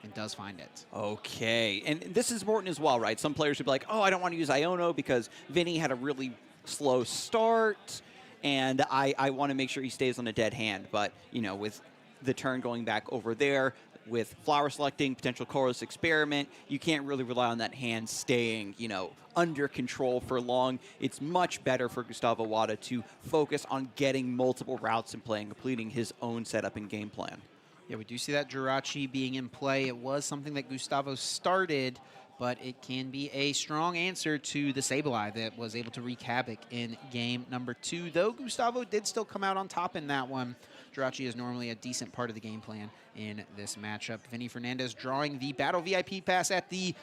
B: And does find it.
A: Okay, and this is important as well, right? Some players would be like, oh, I don't want to use Iono because Vini had a really slow start, and I want to make sure he stays on a dead hand. But, you know, with the turn going back over there, with flower selecting, potential colorless experiment, you can't really rely on that hand staying, you know, under control for long. It's much better for Gustavo Wada to focus on getting multiple routes in play and completing his own setup and game plan.
B: Yeah, we do see that Jirachi being in play. It was something that Gustavo started, but it can be a strong answer to the Sableye that was able to wreak havoc in game number 2. Though Gustavo did still come out on top in that one, Jirachi is normally a decent part of the game plan in this matchup. Vini Fernandez drawing the Battle VIP pass at the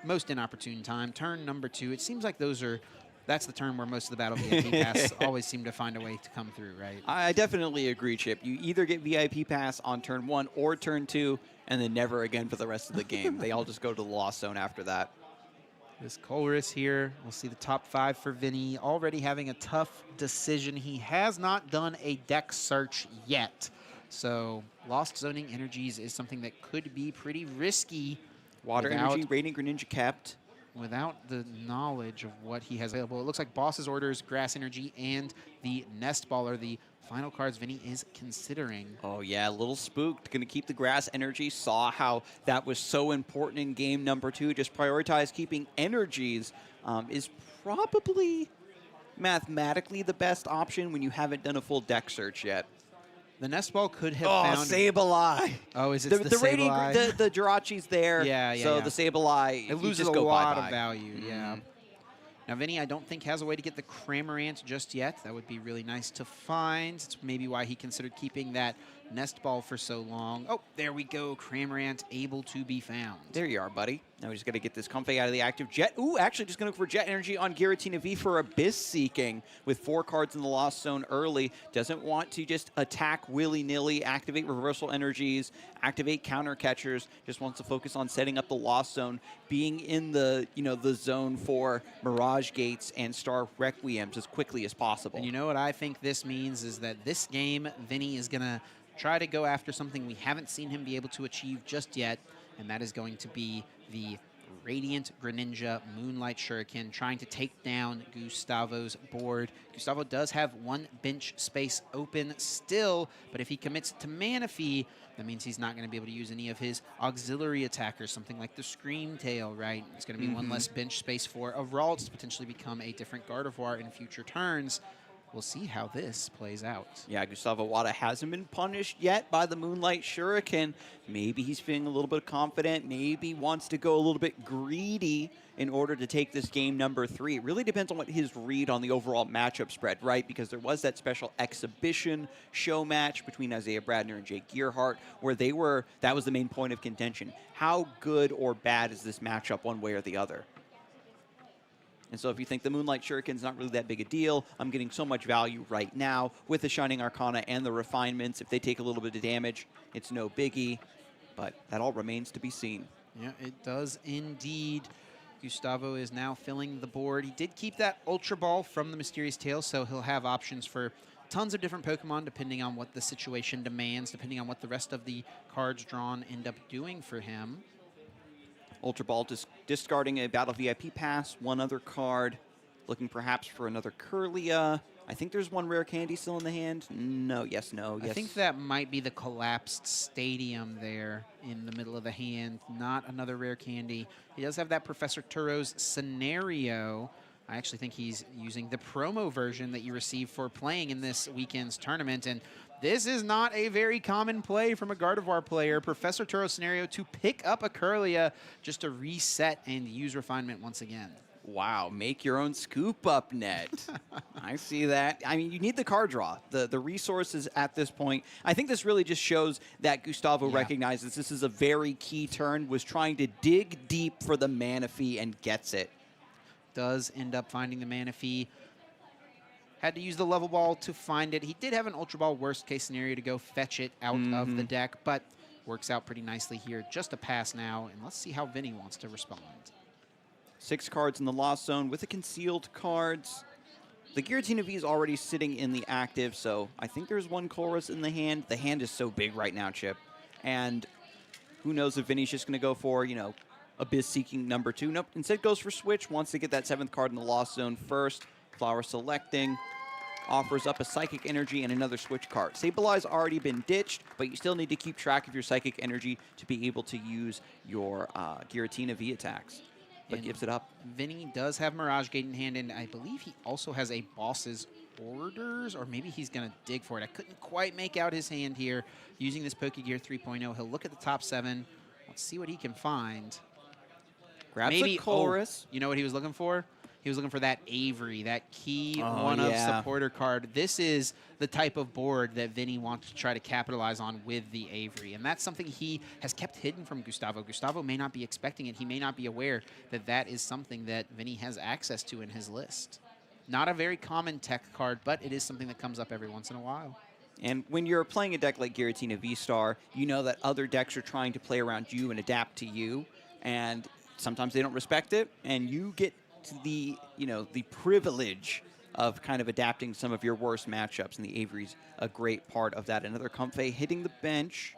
B: most inopportune time, turn number 2. It seems like that's the turn where most of the Battle VIP pass always seem to find a way to come through, right?
A: I definitely agree, Chip. You either get VIP pass on turn 1 or turn 2, and then never again for the rest of the game. They all just go to the Lost Zone after that.
B: This Colress here, we'll see the top 5 for Vini, already having a tough decision. He has not done a deck search yet, so Lost Zoning Energies is something that could be pretty risky.
A: Water Energy, Radiant Greninja kept.
B: Without the knowledge of what he has available. It looks like Boss's Orders, Grass Energy, and the Nest Ball are the final cards Vini is considering.
A: Oh, yeah, a little spooked. Going to keep the Grass Energy. Saw how that was so important in game number 2. Just prioritize keeping energies is probably mathematically the best option when you haven't done a full deck search yet.
B: The Nest Ball could have found...
A: Sableye.
B: Oh, is it the Sableye?
A: The Jirachi's there.
B: Yeah.
A: So the Sableye,
B: it loses
A: just
B: a
A: go
B: lot
A: bye-bye.
B: of value, yeah. Now, Vini, I don't think has a way to get the Cramorant just yet. That would be really nice to find. It's maybe why he considered keeping that Nest Ball for so long. Oh, there we go. Cramorant able to be found.
A: There you are, buddy. Now we just got to get this Comfey out of the active Jet. Ooh, actually just going to go for Jet Energy on Giratina V for Abyss Seeking with 4 cards in the Lost Zone early. Doesn't want to just attack willy-nilly, activate Reversal Energies, activate Counter Catchers. Just wants to focus on setting up the Lost Zone, being in the, the zone for Mirage Gates and Star Requiems as quickly as possible.
B: And you know what I think this means is that this game, Vini is going to try to go after something we haven't seen him be able to achieve just yet, and that is going to be the Radiant Greninja Moonlight Shuriken, trying to take down Gustavo's board. Gustavo does have 1 bench space open still, but if he commits to Manaphy, that means he's not going to be able to use any of his auxiliary attackers, something like the Scream Tail, right? It's going to be 1 less bench space for a Ralts to potentially become a different Gardevoir in future turns. We'll see how this plays out.
A: Yeah, Gustavo Wada hasn't been punished yet by the Moonlight Shuriken. Maybe he's feeling a little bit confident. Maybe wants to go a little bit greedy in order to take this game number 3. It really depends on what his read on the overall matchup spread, right? Because there was that special exhibition show match between Isaiah Bradner and Jake Gearhart where that was the main point of contention. How good or bad is this matchup one way or the other? And so if you think the Moonlight Shuriken's not really that big a deal, I'm getting so much value right now with the Shining Arcana and the refinements. If they take a little bit of damage, it's no biggie. But that all remains to be seen.
B: Yeah, it does indeed. Gustavo is now filling the board. He did keep that Ultra Ball from the Mysterious Tail, so he'll have options for tons of different Pokemon depending on what the situation demands, depending on what the rest of the cards drawn end up doing for him.
A: Ultra Ball discarding a Battle VIP pass, 1 other card, looking perhaps for another Kirlia. I think there's 1 rare candy still in the hand. No, yes, no, yes.
B: I think that might be the collapsed stadium there in the middle of the hand, not another rare candy. He does have that Professor Turo's scenario. I actually think he's using the promo version that you receive for playing in this weekend's tournament, and this is not a very common play from a Gardevoir player. Professor Turo's scenario to pick up a Kirlia just to reset and use refinement once again.
A: Wow, make your own scoop up net. I see that. I mean, you need the card draw, the resources at this point. I think this really just shows that Gustavo recognizes this is a very key turn, was trying to dig deep for the Manaphy and gets it.
B: Does end up finding the Manaphy. Had to use the level ball to find it. He did have an Ultra Ball worst case scenario to go fetch it out of the deck, but works out pretty nicely here. Just a pass now, and let's see how Vini wants to respond.
A: 6 cards in the Lost Zone with the concealed cards. The Giratina V is already sitting in the active, so I think there's 1 Chorus in the hand. The hand is so big right now, Chip. And who knows if Vini's just going to go for, you know, Abyss Seeking number 2. Nope, instead goes for Switch, wants to get that 7th card in the Lost Zone first. Flower selecting, offers up a Psychic Energy and another Switch card. Sableye already been ditched, but you still need to keep track of your Psychic Energy to be able to use your Giratina V attacks. But gives it up.
B: Vini does have Mirage Gate in hand, and I believe he also has a Boss's Orders, or maybe he's going to dig for it. I couldn't quite make out his hand here using this Pokegear 3.0. He'll look at the top 7. Let's see what he can find.
A: Grabs
B: Maybe,
A: a Chorus.
B: you know what he was looking for? He was looking for that Avery, that key one-of supporter card. This is the type of board that Vini wants to try to capitalize on with the Avery, and that's something he has kept hidden from Gustavo. Gustavo may not be expecting it. He may not be aware that that is something that Vini has access to in his list. Not a very common tech card, but it is something that comes up every once in a while.
A: And when you're playing a deck like Giratina VSTAR, you know that other decks are trying to play around you and adapt to you, and sometimes they don't respect it, and you get to the, you know, the privilege of kind of adapting some of your worst matchups, and the Avery's a great part of that. Another Comfey hitting the bench,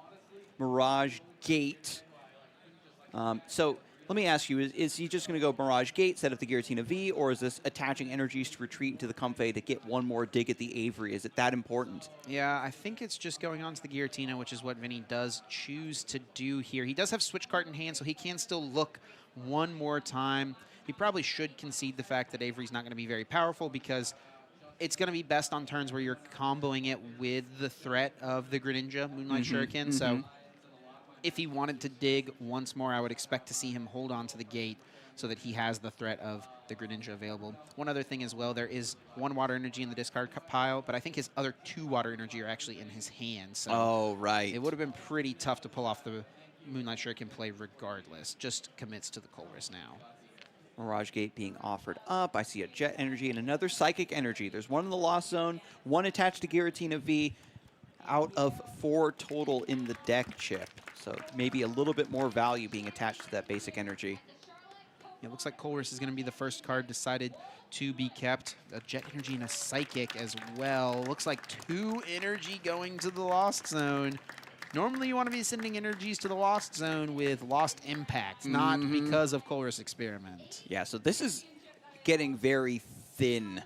A: Mirage Gate. So let me ask you, is he just going to go Mirage Gate, set up the Giratina V, or is this attaching energies to retreat into the Comfey to get one more dig at the Avery? Is it that important?
B: Yeah, I think it's just going on to the Giratina, which is what Vini does choose to do here. He does have Switch card in hand, so he can still look one more time. He probably should concede the fact that Avery's not going to be very powerful, because it's going to be best on turns where you're comboing it with the threat of the Greninja Moonlight Shuriken. So if he wanted to dig once more, I would expect to see him hold on to the gate so that he has the threat of the Greninja available. One other thing as well, there is 1 Water Energy in the discard pile, but I think his other 2 Water Energy are actually in his hand. So it would have been pretty tough to pull off the Moonlight Shuriken play regardless. Just commits to the Chorus now.
A: Mirage Gate being offered up. I see a Jet Energy and another Psychic Energy. There's 1 in the Lost Zone, 1 attached to Giratina V, out of 4 total in the deck, Chip. So maybe a little bit more value being attached to that basic energy.
B: It looks like Chorus is going to be the first card decided to be kept. A Jet Energy and a Psychic as well. Looks like 2 energy going to the Lost Zone. Normally you want to be sending energies to the Lost Zone with Lost Impact, not because of Chorus Experiment.
A: Yeah, so this is getting very thin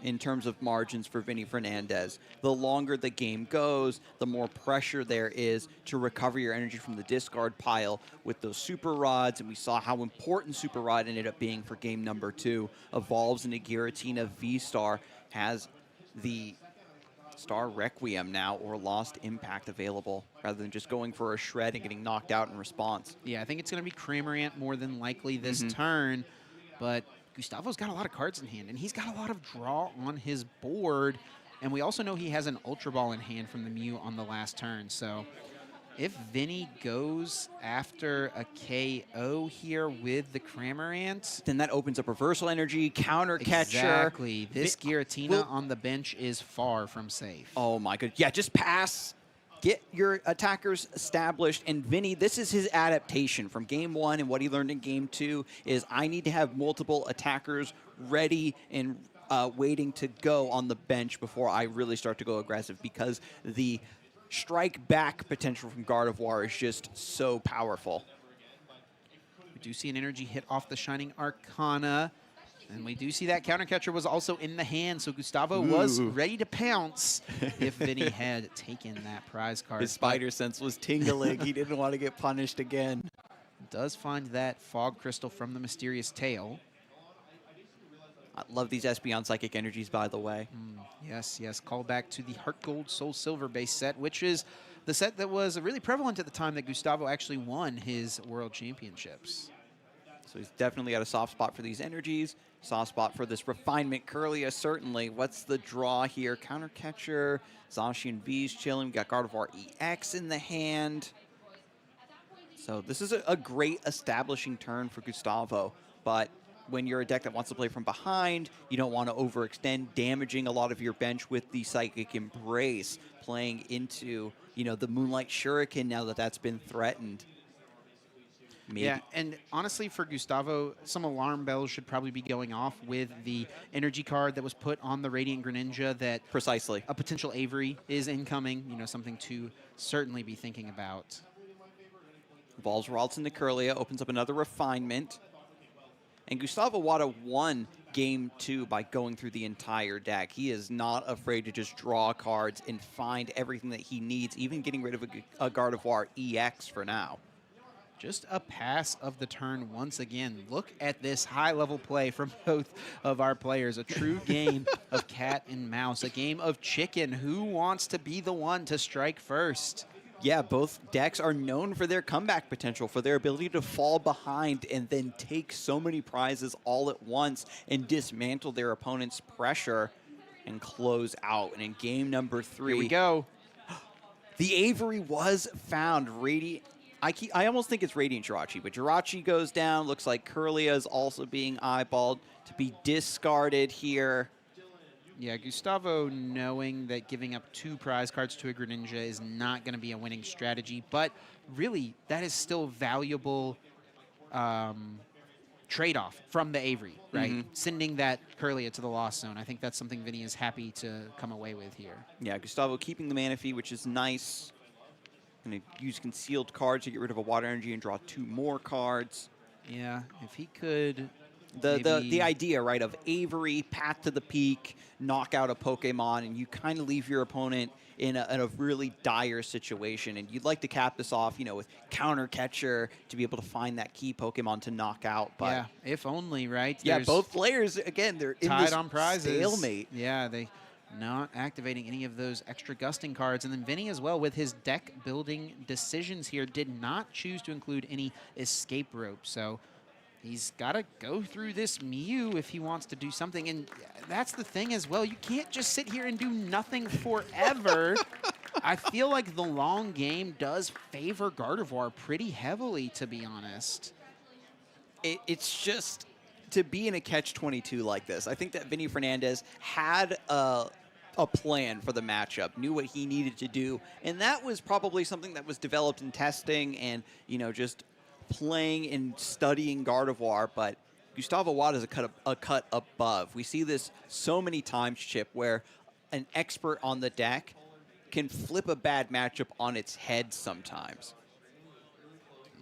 A: in terms of margins for Vini Fernandez. The longer the game goes, the more pressure there is to recover your energy from the discard pile with those Super Rods, and we saw how important Super Rod ended up being for game number 2. Evolves into Giratina V-Star, has the Star Requiem now, or Lost Impact available, rather than just going for a shred and getting knocked out in response.
B: Yeah, I think it's going to be Cramorant more than likely this turn, but Gustavo's got a lot of cards in hand, and he's got a lot of draw on his board, and we also know he has an Ultra Ball in hand from the Mew on the last turn, so if Vini goes after a KO here with the Cramorant,
A: then that opens up Reversal Energy, Counter Catcher.
B: Exactly. This Giratina on the bench is far from safe.
A: Oh my god. Yeah, just pass. Get your attackers established. And Vini, this is his adaptation from game 1, and what he learned in game 2 is I need to have multiple attackers ready and waiting to go on the bench before I really start to go aggressive, because the strike back potential from Gardevoir is just so powerful.
B: We do see an energy hit off the Shining Arcana, and we do see that Counter Catcher was also in the hand, so Gustavo was ready to pounce if Vini had taken that prize card.
A: His spider sense was tingling. He didn't want to get punished again.
B: Does find that Fog Crystal from the Mysterious Tail.
A: I love these Espeon Psychic Energies, by the way.
B: Yes, yes. Call back to the Heart Gold Soul Silver base set, which is the set that was really prevalent at the time that Gustavo actually won his World Championships.
A: So he's definitely got a soft spot for these energies. soft spot for this refinement. Curlia, certainly. What's the draw here? Counter catcher. Zacian V's chilling. We got Gardevoir EX in the hand. So this is a great establishing turn for Gustavo. But when you're a deck that wants to play from behind, you don't want to overextend, damaging a lot of your bench with the Psychic Embrace, playing into, you know, the Moonlight Shuriken now that that's been threatened. Maybe.
B: Yeah, and honestly, for Gustavo, some alarm bells should probably be going off with the energy card that was put on the Radiant Greninja that
A: Precisely.
B: a potential Avery is incoming. You know, something to certainly be thinking about.
A: Evolves Ralton to Curlia, opens up another refinement. And Gustavo Wada won game 2 by going through the entire deck. He is not afraid to just draw cards and find everything that he needs, even getting rid of a Gardevoir EX for now.
B: Just a pass of the turn once again. Look at this high-level play from both of our players. A true game of cat and mouse, a game of chicken. Who wants to be the one to strike first?
A: Yeah, both decks are known for their comeback potential, for their ability to fall behind and then take so many prizes all at once and dismantle their opponent's pressure and close out. And in game number 3,
B: here we go.
A: The Avery was found. I almost think it's Radiant Jirachi, but Jirachi goes down. Looks like Curlia is also being eyeballed to be discarded here.
B: Yeah, Gustavo knowing that giving up 2 prize cards to a Greninja is not going to be a winning strategy, but really that is still valuable trade-off from the Avery, right? Sending that Curlia to the Lost Zone. I think that's something Vini is happy to come away with here.
A: Yeah, Gustavo keeping the mana fee, which is nice. Going to use concealed cards to get rid of a Water Energy and draw 2 more cards.
B: Yeah, if he could...
A: The idea, right, of Avery, Path to the Peak, knock out a Pokemon, and you kind of leave your opponent in a really dire situation. And you'd like to cap this off, you know, with Counter Catcher to be able to find that key Pokemon to knock out. But
B: yeah, if only, right?
A: Yeah,
B: There's
A: both players, again, they're in
B: tied
A: this
B: on prizes.
A: stalemate.
B: Yeah, they not activating any of those extra gusting cards. And then Vini as well, with his deck building decisions here, did not choose to include any escape rope. So he's got to go through this Mew if he wants to do something. And that's the thing as well. You can't just sit here and do nothing forever. I feel like the long game does favor Gardevoir pretty heavily, to be honest.
A: It's just to be in a catch-22 like this. I think that Vinny Fernandez had a plan for the matchup, knew what he needed to do. And that was probably something that was developed in testing and, you know, just playing and studying Gardevoir, but Gustavo Wada is a cut above. We see this so many times, Chip, where an expert on the deck can flip a bad matchup on its head sometimes.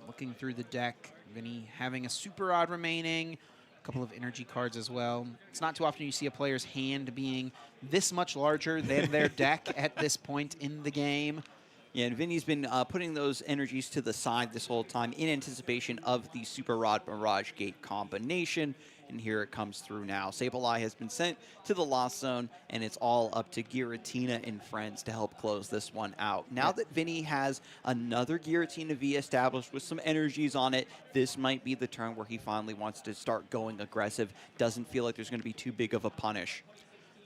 B: Looking through the deck, Vinny having a Super Rod remaining, a couple of energy cards as well. It's not too often you see a player's hand being this much larger than their deck at this point in the game.
A: Yeah, and Vinny's been putting those energies to the side this whole time in anticipation of the Super Rod Mirage Gate combination. And here it comes through now. Sableye has been sent to the Lost Zone, and it's all up to Giratina and friends to help close this one out. Now that Vinny has another Giratina V established with some energies on it, this might be the turn where he finally wants to start going aggressive. Doesn't feel like there's going to be too big of a punish.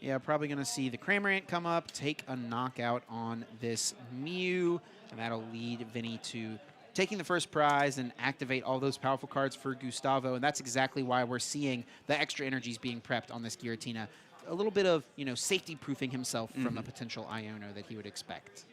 B: Yeah, probably going to see the Cramorant come up, take a knockout on this Mew, and that'll lead Vinny to taking the first prize and activate all those powerful cards for Gustavo. And that's exactly why we're seeing the extra energies being prepped on this Giratina. A little bit of, you know, safety-proofing himself from a potential Iono that he would expect.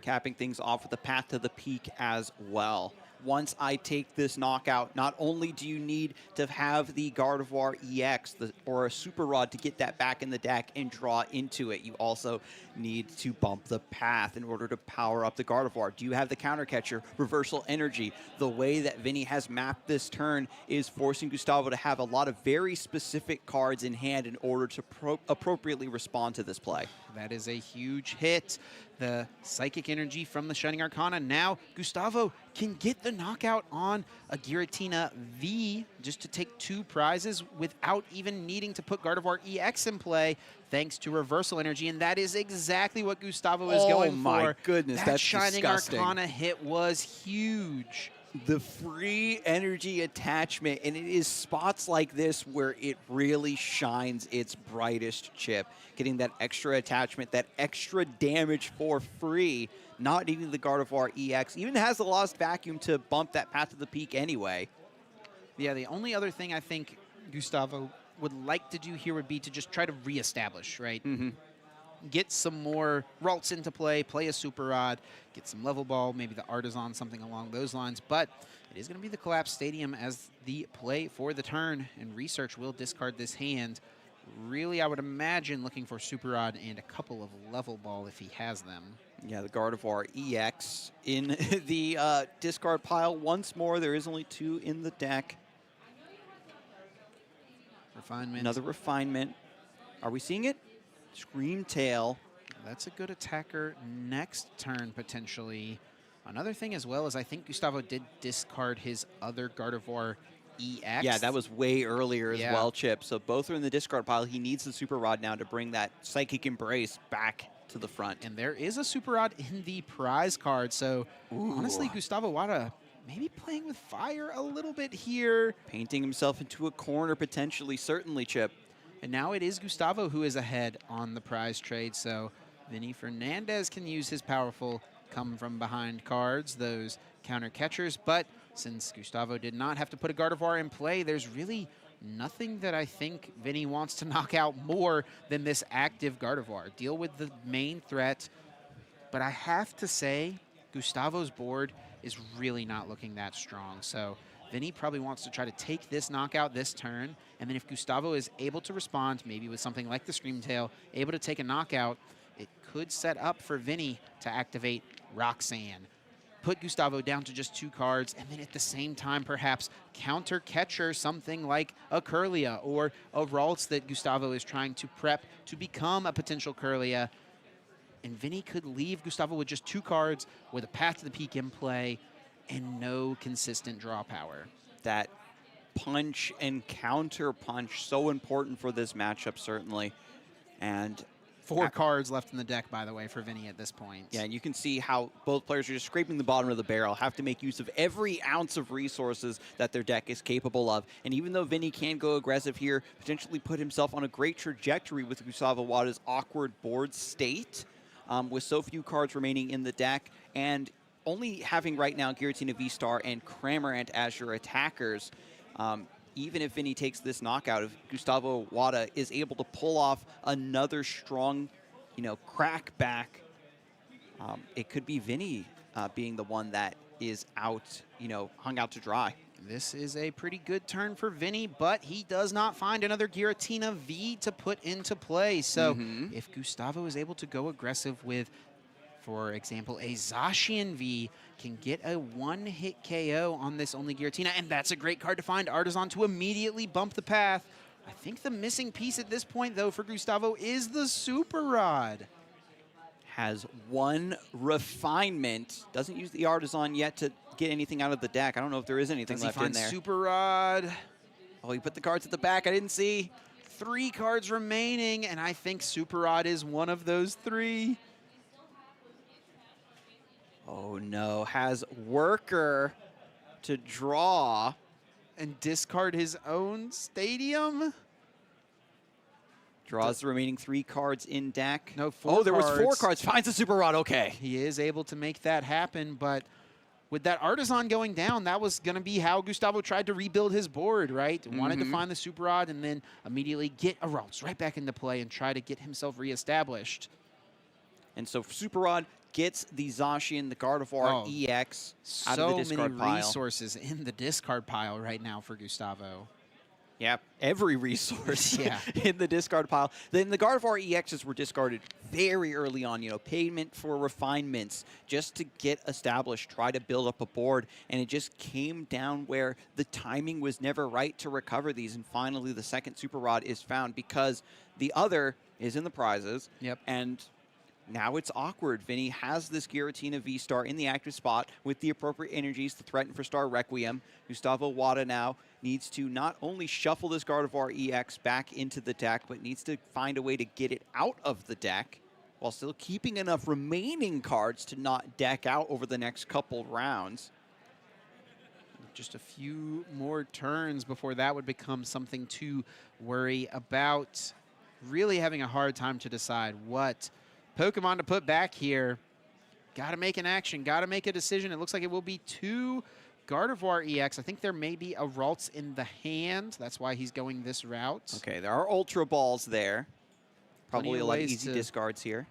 A: Capping things off with the Path to the Peak as well. Once I take this knockout, not only do you need to have the Gardevoir EX or a Super Rod to get that back in the deck and draw into it, you also need to bump the path in order to power up the Gardevoir. Do you have the Counter Catcher, Reversal Energy? The way that Vinny has mapped this turn is forcing Gustavo to have a lot of very specific cards in hand in order to appropriately respond to this play.
B: That is a huge hit. The Psychic Energy from the Shining Arcana. Now Gustavo can get the knockout on a Giratina V just to take 2 prizes without even needing to put Gardevoir EX in play thanks to Reversal Energy, and that is exactly what Gustavo is going for.
A: Oh my goodness,
B: that
A: that's
B: Shining
A: disgusting.
B: Arcana hit was huge.
A: The free energy attachment, and it is spots like this where it really shines its brightest chip. Getting that extra attachment, that extra damage for free, not needing the Gardevoir EX. Even has the Lost Vacuum to bump that path to the peak anyway.
B: Yeah, the only other thing I think Gustavo would like to do here would be to just try to reestablish, right?
A: Mm-hmm.
B: Get some more Ralts into play, play a Super Rod, get some level ball, maybe the Artisan, something along those lines. But it is going to be the Collapse Stadium as the play for the turn, and Research will discard this hand. Really, I would imagine looking for Super Rod and a couple of level ball if he has them.
A: Yeah, the Gardevoir EX in the discard pile once more. There is only 2 in the deck.
B: Refinement.
A: Another refinement. Are we seeing it? Scream Tail.
B: That's a good attacker next turn, potentially. Another thing as well is I think Gustavo did discard his other Gardevoir EX.
A: Yeah, that was way earlier as well, Chip. So both are in the discard pile. He needs the Super Rod now to bring that Psychic Embrace back to the front.
B: And there is a Super Rod in the prize card. So honestly, Gustavo Wada maybe playing with fire a little bit here.
A: Painting himself into a corner potentially, certainly, Chip.
B: And now it is Gustavo who is ahead on the prize trade. So Vini Fernandez can use his powerful come from behind cards, those counter catchers. But since Gustavo did not have to put a Gardevoir in play, there's really nothing that I think Vini wants to knock out more than this active Gardevoir. Deal with the main threat. But I have to say, Gustavo's board is really not looking that strong. So Vini probably wants to try to take this knockout this turn, and then if Gustavo is able to respond, maybe with something like the Scream Tail, able to take a knockout, it could set up for Vini to activate Roxanne. Put Gustavo down to just 2 cards, and then at the same time, perhaps counter catcher something like a Kirlia or a Ralts that Gustavo is trying to prep to become a potential Kirlia. And Vini could leave Gustavo with just 2 cards with a path to the peak in play and no consistent draw power.
A: That punch and counter punch, so important for this matchup, certainly. And
B: 4 cards left in the deck, by the way, for Vini at this point.
A: Yeah, and you can see how both players are just scraping the bottom of the barrel, have to make use of every ounce of resources that their deck is capable of. And even though Vini can go aggressive here, potentially put himself on a great trajectory with Gustavo Wada's awkward board state, with so few cards remaining in the deck, and only having right now Giratina VSTAR and Cramorant as your attackers. Even if Vini takes this knockout, if Gustavo Wada is able to pull off another strong, crackback, it could be Vini being the one that is out, hung out to dry.
B: This is a pretty good turn for Vini, but he does not find another Giratina V to put into play. So if Gustavo is able to go aggressive with, for example, a Zacian V, can get a 1-hit KO on this only Giratina, and that's a great card to find Artisan to immediately bump the path. I think the missing piece at this point, though, for Gustavo is the Super Rod.
A: Has 1 refinement, doesn't use the Artisan yet to get anything out of the deck. I don't know if there is anything left in there.
B: Super Rod.
A: Oh, he put the cards at the back. I didn't see.
B: 3 cards remaining, and I think Super Rod is one of those 3.
A: Oh, no. Has Worker to draw.
B: And discard his own stadium?
A: Draws the remaining 3 cards in deck.
B: No, 4
A: Oh, there
B: cards.
A: was 4 cards. Finds a Super Rod. Okay.
B: He is able to make that happen, but with that Artisan going down, that was going to be how Gustavo tried to rebuild his board, right? Wanted to find the Super Rod and then immediately get a Ralts right back into play and try to get himself reestablished.
A: And so Super Rod gets the Zacian, the Gardevoir EX out of the discard pile.
B: So many resources in the discard pile right now for Gustavo.
A: Yep, every resource in the discard pile. Then the Gardevoir EXs were discarded very early on, payment for refinements just to get established, try to build up a board, and it just came down where the timing was never right to recover these, and finally the second Super Rod is found because the other is in the prizes, and now it's awkward. Vini has this Giratina VSTAR in the active spot with the appropriate energies to threaten for Star Requiem. Gustavo Wada now needs to not only shuffle this Gardevoir EX back into the deck, but needs to find a way to get it out of the deck while still keeping enough remaining cards to not deck out over the next couple rounds.
B: Just a few more turns before that would become something to worry about. Really having a hard time to decide what Pokemon to put back here. Got to make an action. Got to make a decision. It looks like it will be 2 Gardevoir EX. I think there may be a Ralts in the hand. That's why he's going this route.
A: Okay, there are Ultra Balls there. Probably a lot of
B: ways
A: easy discards here.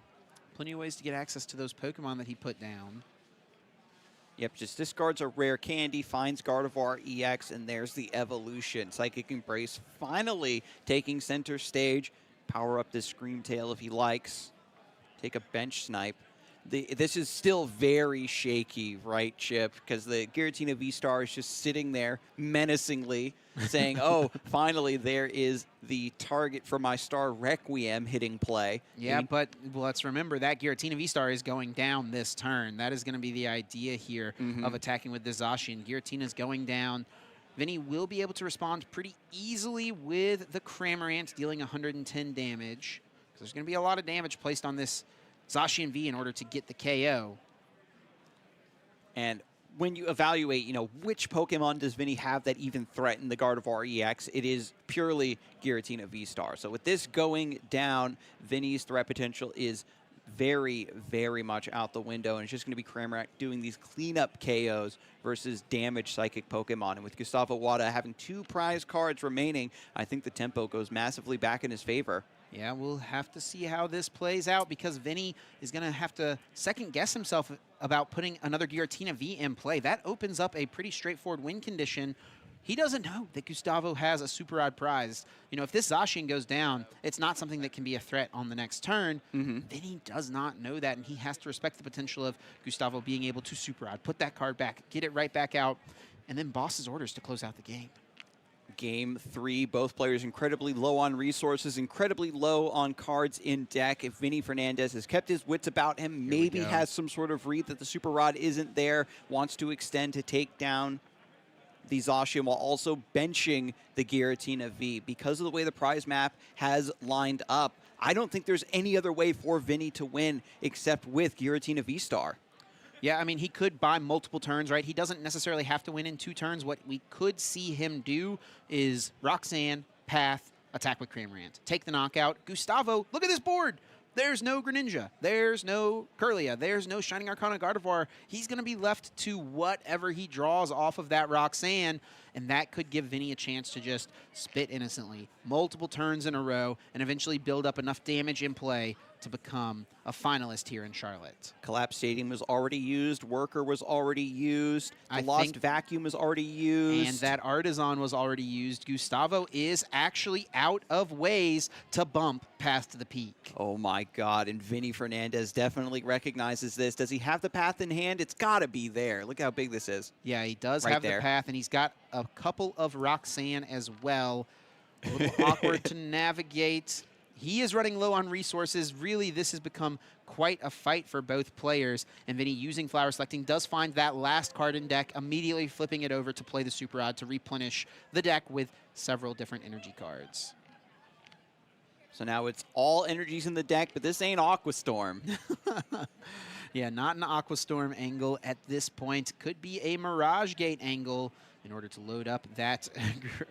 B: Plenty of ways to get access to those Pokemon that he put down.
A: Yep, just discards a rare candy, finds Gardevoir EX, and there's the evolution. Psychic Embrace finally taking center stage. Power up this Scream Tail if he likes. Take a bench snipe. This is still very shaky, right, Chip? Because the Giratina VSTAR is just sitting there menacingly saying, oh, finally there is the target for my Star Requiem hitting play.
B: Yeah, but let's remember that Giratina VSTAR is going down this turn. That is going to be the idea here of attacking with the Zacian. Giratina's going down. Vini will be able to respond pretty easily with the Cramorant, dealing 110 damage. There's going to be a lot of damage placed on this Zacian V in order to get the KO.
A: And when you evaluate, which Pokemon does Vini have that even threaten the Gardevoir EX, it is purely Giratina VSTAR. So with this going down, Vini's threat potential is very, very much out the window, and it's just going to be Cramorant doing these cleanup KOs versus damaged Psychic Pokemon. And with Gustavo Wada having 2 prize cards remaining, I think the tempo goes massively back in his favor.
B: Yeah, we'll have to see how this plays out because Vini is going to have to second-guess himself about putting another Giratina V in play. That opens up a pretty straightforward win condition. He doesn't know that Gustavo has a super odd prize. If this Zacian goes down, it's not something that can be a threat on the next turn. Vini does not know that, and he has to respect the potential of Gustavo being able to super odd, put that card back, get it right back out, and then boss's orders to close out the game.
A: Game 3, both players incredibly low on resources, incredibly low on cards in deck. If Vini Fernandez has kept his wits about him, maybe has some sort of read that the Super Rod isn't there, wants to extend to take down the Zacian while also benching the Giratina V. Because of the way the prize map has lined up, I don't think there's any other way for Vini to win except with Giratina VSTAR.
B: Yeah, I mean, he could buy multiple turns, right? He doesn't necessarily have to win in 2 turns. What we could see him do is Roxanne, Path, attack with Cramorant. Take the knockout. Gustavo, look at this board. There's no Greninja. There's no Kirlia. There's no Shining Arcana Gardevoir. He's going to be left to whatever he draws off of that Roxanne, and that could give Vini a chance to just spit innocently multiple turns in a row and eventually build up enough damage in play to become a finalist here in Charlotte.
A: Collapse Stadium was already used. Worker was already used. The Lost Vacuum was already used.
B: And that Artisan was already used. Gustavo is actually out of ways to bump past the peak.
A: Oh my God, and Vini Fernandez definitely recognizes this. Does he have the path in hand? It's got to be there. Look how big this is.
B: Yeah, he does have the path, and he's got a couple of Roxanne as well. A little awkward to navigate. He is running low on resources. Really, this has become quite a fight for both players. And Vini, using Flower Selecting, does find that last card in deck, immediately flipping it over to play the Super Rod to replenish the deck with several different energy cards.
A: So now it's all energies in the deck, but this ain't Aqua Storm.
B: Yeah, not an Aqua Storm angle at this point. Could be a Mirage Gate angle in order to load up that,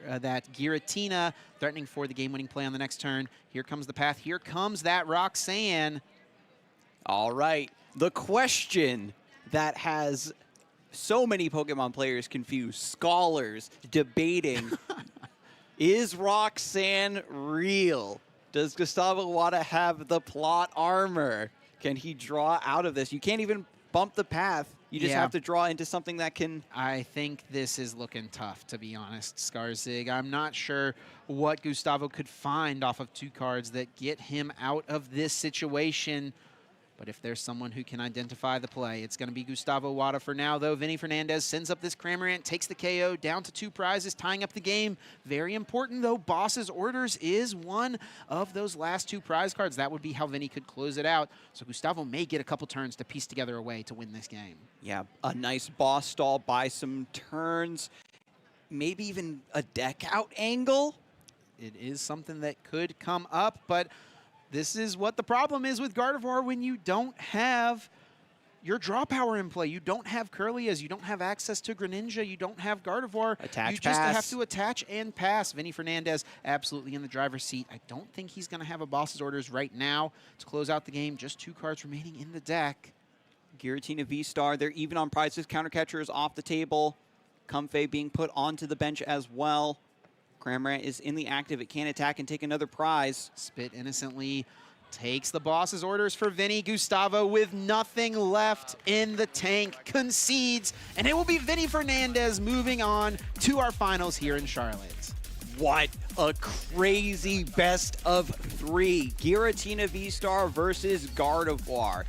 B: that Giratina, threatening for the game-winning play on the next turn. Here comes the path. Here comes that Roxanne.
A: All right. The question that has so many Pokemon players confused, scholars debating, is Roxanne real? Does Gustavo Wada have the plot armor? Can he draw out of this? You can't even bump the path. You just have to draw into something that can...
B: I think this is looking tough, to be honest, Skarzig. I'm not sure what Gustavo could find off of 2 cards that get him out of this situation. But if there's someone who can identify the play, it's going to be Gustavo Wada for now, though. Vini Fernandez sends up this Cramorant, takes the KO, down to 2 prizes, tying up the game. Very important, though. Boss's Orders is one of those last 2 prize cards. That would be how Vini could close it out. So Gustavo may get a couple turns to piece together a way to win this game.
A: Yeah, a nice boss stall, buy some turns, maybe even a deck out angle.
B: It is something that could come up, but... this is what the problem is with Gardevoir when you don't have your draw power in play. You don't have Curlias, you don't have access to Greninja, you don't have Gardevoir.
A: Attach,
B: you just
A: pass.
B: have to attach and pass. Vinny Fernandez absolutely in the driver's seat. I don't think he's going to have a boss's orders right now to close out the game. Just 2 cards remaining in the deck.
A: Giratina VSTAR, they're even on prizes. Counter Catcher is off the table. Comfey being put onto the bench as well. Cramorant is in the active. It can't attack and take another prize.
B: Spit innocently takes the boss's orders for Vinny. Gustavo with nothing left in the tank concedes, and it will be Vinny Fernandez moving on to our finals here in Charlotte.
A: What a crazy best of 3. Giratina VSTAR versus Gardevoir.